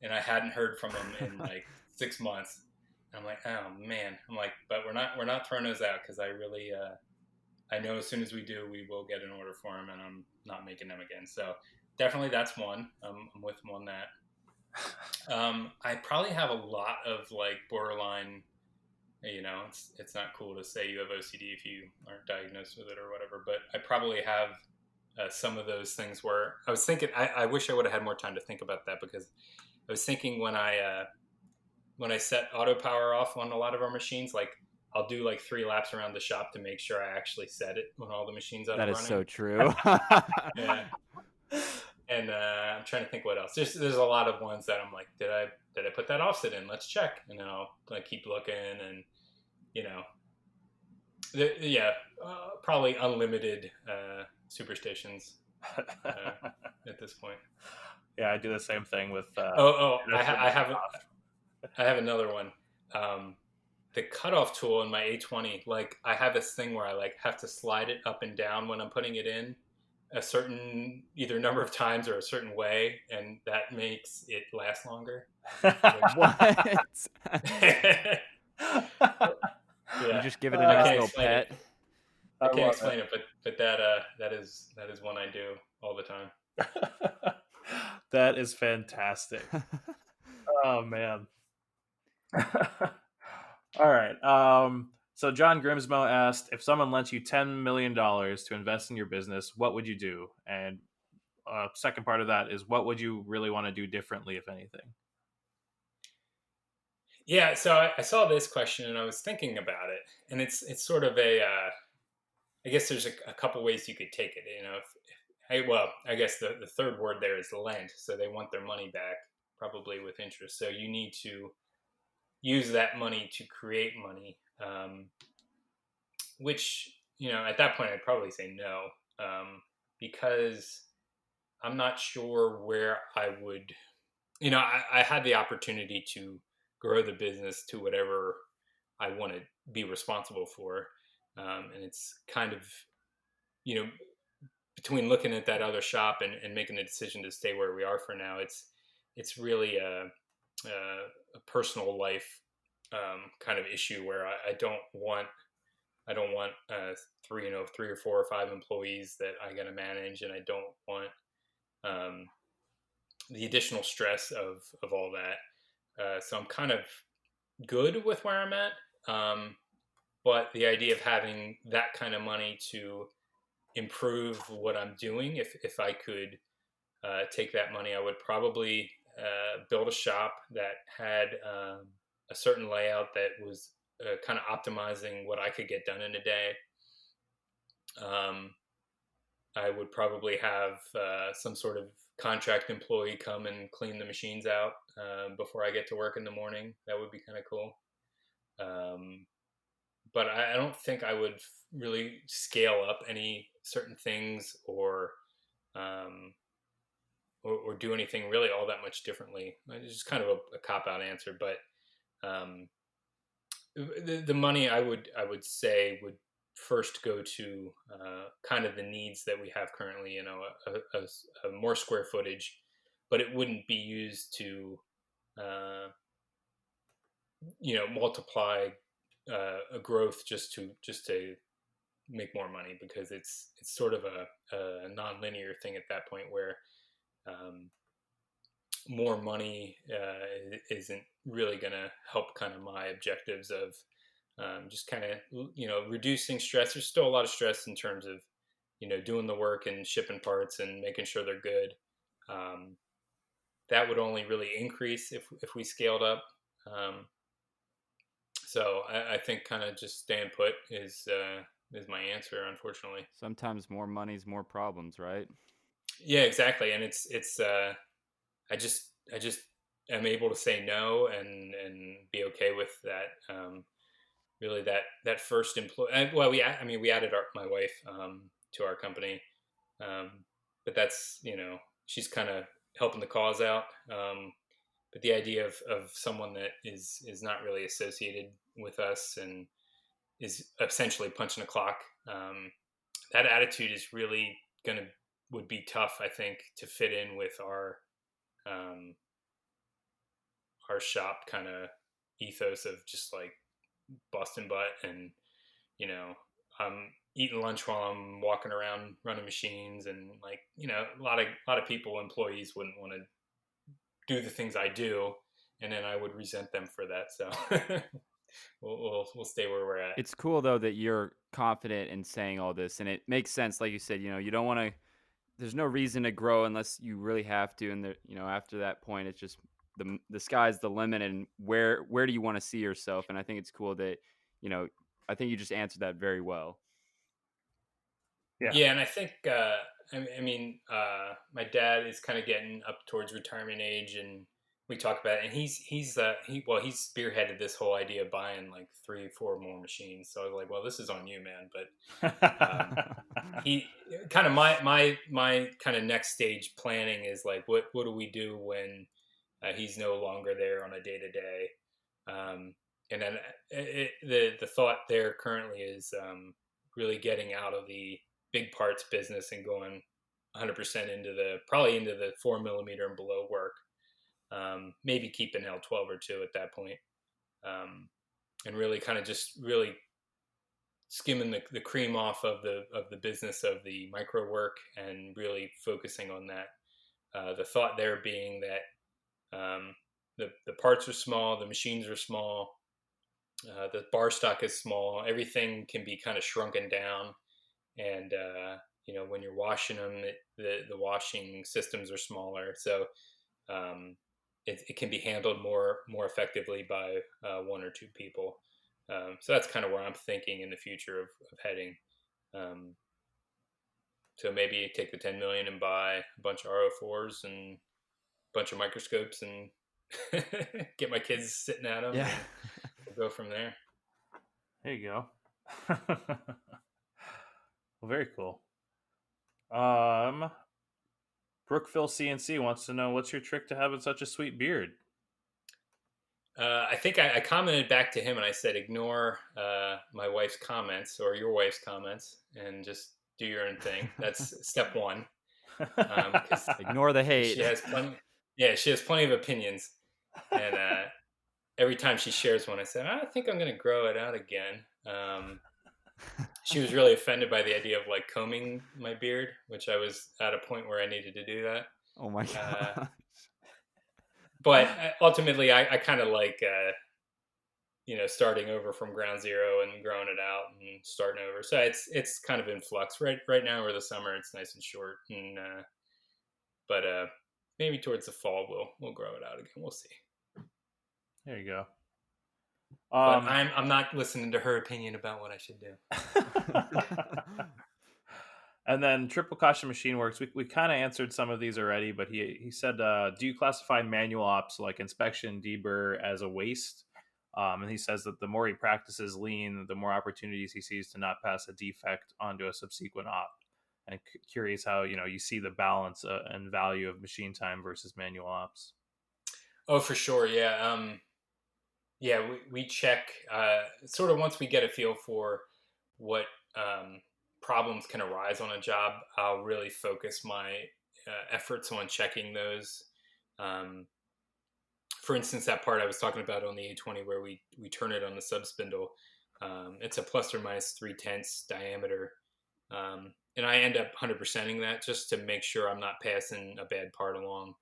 And I hadn't heard from them in like 6 months. And I'm like, oh man. I'm like, but we're not throwing those out because I really, I know as soon as we do, we will get an order for them, and I'm not making them again. So definitely that's one. I'm with him on that. I probably have a lot of like borderline, it's not cool to say you have OCD if you aren't diagnosed with it or whatever, but I probably have some of those things where I was thinking, I wish I would have had more time to think about that, because I was thinking when I set auto power off on a lot of our machines, like I'll do like 3 laps around the shop to make sure I actually set it when all the machines are running. That is so true. Yeah. And I'm trying to think what else. There's a lot of ones that I'm like, did I put that offset in? Let's check. And then I'll like keep looking, and probably unlimited superstitions at this point. Yeah, I do the same thing with. I have another one. The cutoff tool in my A20, like I have this thing where I like have to slide it up and down when I'm putting it in a certain either number of times or a certain way, and that makes it last longer. What? Yeah. You just give it a nice little pet. I can't explain it, but that is one I do all the time. That is fantastic. Oh man. All right. So John Grimsmo asked, if someone lent you $10 million to invest in your business, what would you do? And second part of that is, what would you really want to do differently, if anything? Yeah, so I saw this question and I was thinking about it, and it's sort of a, I guess there's a couple ways you could take it. I guess the third word there is lent, so they want their money back, probably with interest. So you need to use that money to create money, which, at that point I'd probably say no, because I'm not sure where I would, I had the opportunity to grow the business to whatever I want to be responsible for. And it's kind of, between looking at that other shop and making the decision to stay where we are for now, it's really a personal life kind of issue where I don't want three or four or five employees that I got to manage, and I don't want um, the additional stress of all that. So I'm kind of good with where I'm at, but the idea of having that kind of money to improve what I'm doing, if I could take that money, I would probably build a shop that had a certain layout that was kind of optimizing what I could get done in a day. I would probably have some sort of contract employee come and clean the machines out before I get to work in the morning. That would be kind of cool. But I don't think I would really scale up any certain things or do anything really all that much differently. It's just kind of a cop-out answer, but the money I would say would first go to kind of the needs that we have currently, a more square footage, but it wouldn't be used to multiply a growth just to make more money, because it's sort of a non-linear thing at that point where more money isn't really going to help kind of my objectives of just kind of reducing stress. There's still a lot of stress in terms of doing the work and shipping parts and making sure they're good. That would only really increase if we scaled up. So I think kind of just staying put is my answer, unfortunately. Sometimes more money's more problems, right? Yeah, exactly. And it's I just am able to say no and be okay with that. Really, that first employee. Well, we added my wife to our company, but that's she's kind of helping the cause out. But the idea of someone that is not really associated with us and is essentially punching a clock, that attitude is really would be tough, I think, to fit in with our shop kind of ethos of just like busting butt, and I'm eating lunch while I'm walking around running machines, and like a lot of people, employees, wouldn't want to do the things I do, and then I would resent them for that. So we'll stay where we're at. It's cool though that you're confident in saying all this, and it makes sense. Like you said, you don't want to. There's no reason to grow unless you really have to, and after that point, it's just the sky's the limit, and where do you want to see yourself? And I think it's cool that I think you just answered that very well. Yeah, and I think my dad is kind of getting up towards retirement age, and we talk about it, and he's spearheaded this whole idea of buying like 3-4 more machines. So I was like, well, this is on you, man. But he kind of my kind of next stage planning is like, what do we do when he's no longer there on a day to day? And then the thought there currently is really getting out of the big parts business and going 100% into the 4mm and below work. Maybe keep an L12 or 2 at that point. And really kind of just really skimming the cream off of the business of the micro work and really focusing on that. The thought there being that the parts are small, the machines are small, the bar stock is small, everything can be kind of shrunken down. And when you're washing them, the washing systems are smaller, so it can be handled more effectively by 1 or 2 people. So that's kind of where I'm thinking in the future of heading. So maybe take the 10 million and buy a bunch of RO4s and a bunch of microscopes and get my kids sitting at them. Yeah, We'll go from there. There you go. Well, very cool. Brookville CNC wants to know, what's your trick to having such a sweet beard? I think I commented back to him and I said, ignore my wife's comments or your wife's comments and just do your own thing. That's step one. Because Ignore the hate. she has plenty. Yeah, she has plenty of opinions, and every time she shares one, I said, I think I'm going to grow it out again. She was really offended by the idea of like combing my beard, which I was at a point where I needed to do that. Oh my god. But ultimately, I kind of like, starting over from ground zero and growing it out and starting over. So it's kind of in flux right now. Over the summer, it's nice and short, and but maybe towards the fall we'll grow it out again. We'll see. There you go. But I'm not listening to her opinion about what I should do. And then Triple Caution Machine Works, we kind of answered some of these already, but he said, do you classify manual ops like inspection, deburr as a waste? And he says that the more he practices lean, the more opportunities he sees to not pass a defect onto a subsequent op. And curious how, you see the balance and value of machine time versus manual ops. Oh, for sure. Yeah. Yeah, we check sort of once we get a feel for what problems can arise on a job. I'll really focus my efforts on checking those. For instance, that part I was talking about on the A20 where we turn it on the sub spindle, it's a plus or minus 0.3 diameter. And I end up 100%ing that just to make sure I'm not passing a bad part along,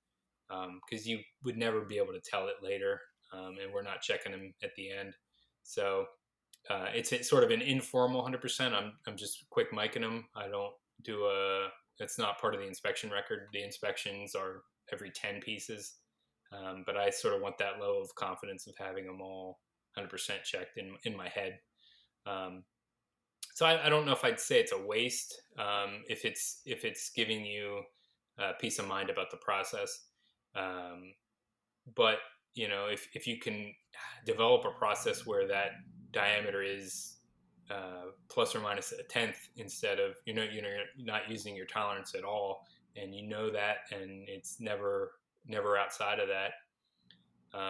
because you would never be able to tell it later, and we're not checking them at the end. So it's sort of an informal 100%. I'm just quick micing them. I don't do it's not part of the inspection record. The inspections are every 10 pieces. But I sort of want that level of confidence of having them all 100% checked in my head. So I don't know if I'd say it's a waste, if it's giving you peace of mind about the process. But if you can develop a process where that diameter is plus or minus 1/10 instead of you're not using your tolerance at all, and that, and it's never outside of that,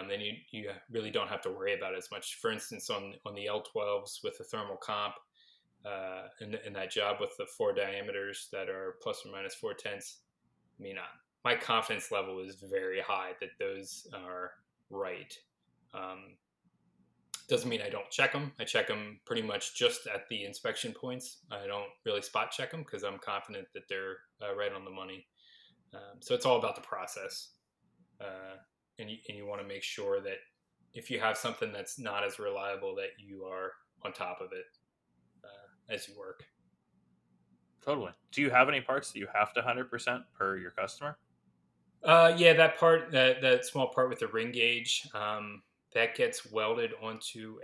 then you really don't have to worry about it as much. For instance, on the L12s with the thermal comp, and that job with the 4 diameters that are plus or minus 0.4, I mean, my confidence level is very high that those are right. Doesn't mean I don't check them. I check them pretty much just at the inspection points. I don't really spot check them because I'm confident that they're right on the money. So it's all about the process. And you want to make sure that if you have something that's not as reliable, that you are on top of it as you work. Totally. Do you have any parts that you have to 100% per your customer? Yeah, that part, that small part with the ring gauge, that gets welded onto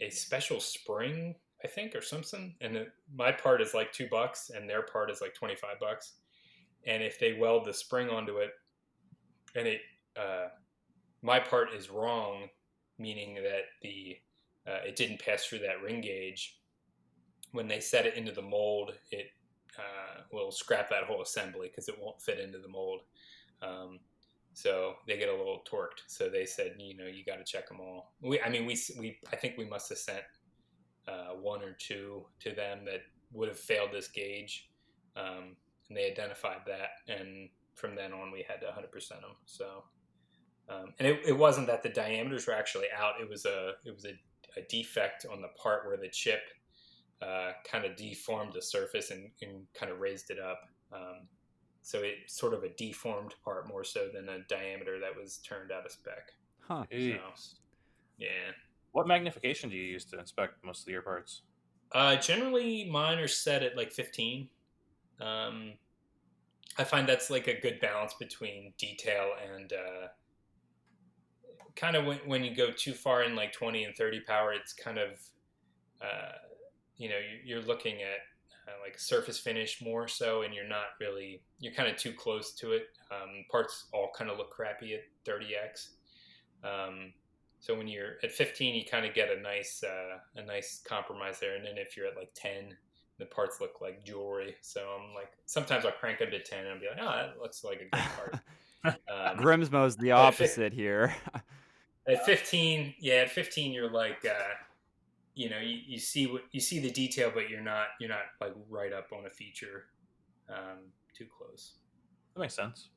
a special spring, I think, or something. And my part is like $2, and their part is like $25. And if they weld the spring onto it, and my part is wrong, meaning that it didn't pass through that ring gauge, when they set it into the mold, it will scrap that whole assembly because it won't fit into the mold. So they get a little torqued. So they said, you got to check them all. I think we must have sent 1 or 2 to them that would have failed this gauge, and they identified that, and from then on we had to 100% them. So, and it wasn't that the diameters were actually out. It was a defect on the part where the chip kind of deformed the surface and kind of raised it up. So it's sort of a deformed part more so than a diameter that was turned out of spec. Huh. So, yeah. What magnification do you use to inspect most of your parts? Generally, mine are set at like 15. I find that's like a good balance between detail and kind of when you go too far in like 20 and 30 power, it's kind of, you're looking at like surface finish more so, and you're kind of too close to it. Parts all kind of look crappy at 30x. So when you're at 15, you kind of get a nice compromise there. And then if you're at like 10, the parts look like jewelry. So I'm like, sometimes I'll crank them to 10 and I'll be like, oh, that looks like a good part. Grimsmo's the but opposite here. At 15, at 15, you're like, you see the detail, but you're not like right up on a feature, too close. That makes sense.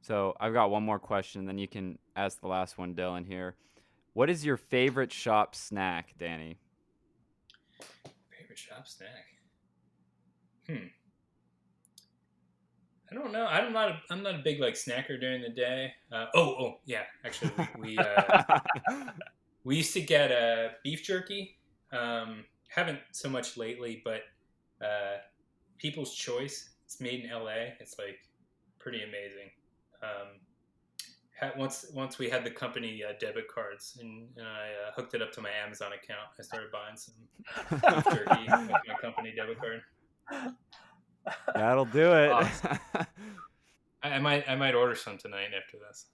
So I've got one more question, then you can ask the last one, Dylan, here. What is your favorite shop snack, Danny? Favorite shop snack? I don't know. I'm not a big like snacker during the day. Yeah. Actually, we used to get beef jerky. Haven't so much lately, but People's Choice. It's made in LA. It's like pretty amazing. Once we had the company debit cards, and I hooked it up to my Amazon account. I started buying some beef jerky with my company debit card. That'll do it. Awesome. I might order some tonight after this.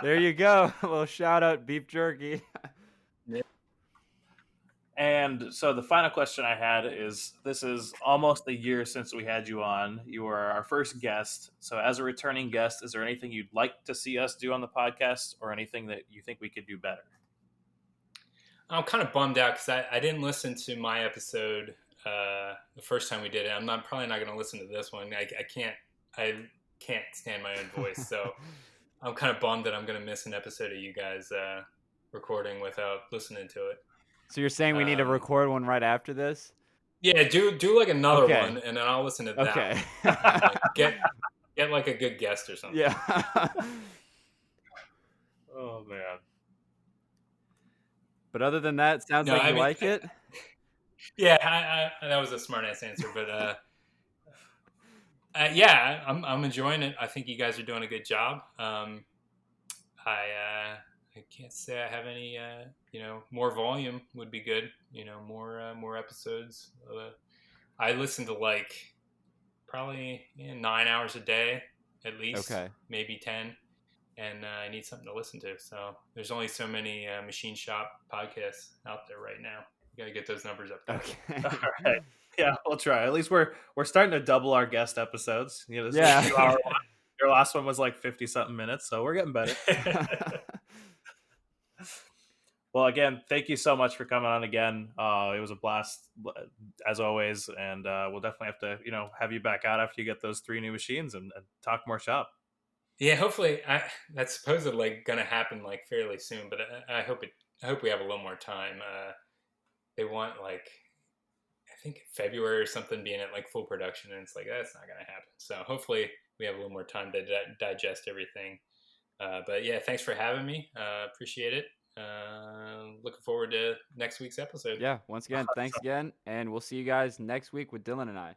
There you go. A little shout out, beef jerky. And so the final question I had is, this is almost a year since we had you on. You were our first guest. So as a returning guest, is there anything you'd like to see us do on the podcast, or anything that you think we could do better? I'm kind of bummed out because I didn't listen to my episode the first time we did it. probably not going to listen to this one. I can't stand my own voice. So I'm kind of bummed that I'm going to miss an episode of you guys recording without listening to it. So you're saying we need to record one right after this? Yeah, do like another one, and then I'll listen to that. Okay. Get like a good guest or something. Yeah. Oh man. But other than that, sounds like you like it. Yeah, that was a smart ass answer, but yeah, I'm enjoying it. I think you guys are doing a good job. I can't say I have any, more volume would be good. More episodes. I listen to like probably 9 hours a day at least. Okay. Maybe 10, and I need something to listen to. So there's only so many machine shop podcasts out there right now. You gotta get those numbers up. Okay. All right. Yeah, we'll try. At least we're starting to double our guest episodes. This is a 2-hour one. Your last one was like 50-something minutes, so we're getting better. Well, again, thank you so much for coming on again. It was a blast as always, and we'll definitely have to, have you back out after you get those 3 new machines and talk more shop. Yeah, hopefully that's supposedly going to happen like fairly soon, but I hope we have a little more time. They want like, I think February or something being at like full production, and it's like, that's not going to happen. So hopefully we have a little more time to digest everything. But yeah, thanks for having me. Appreciate it. Looking forward to next week's episode. Yeah, once again, thanks again, and we'll see you guys next week with Dylan and I.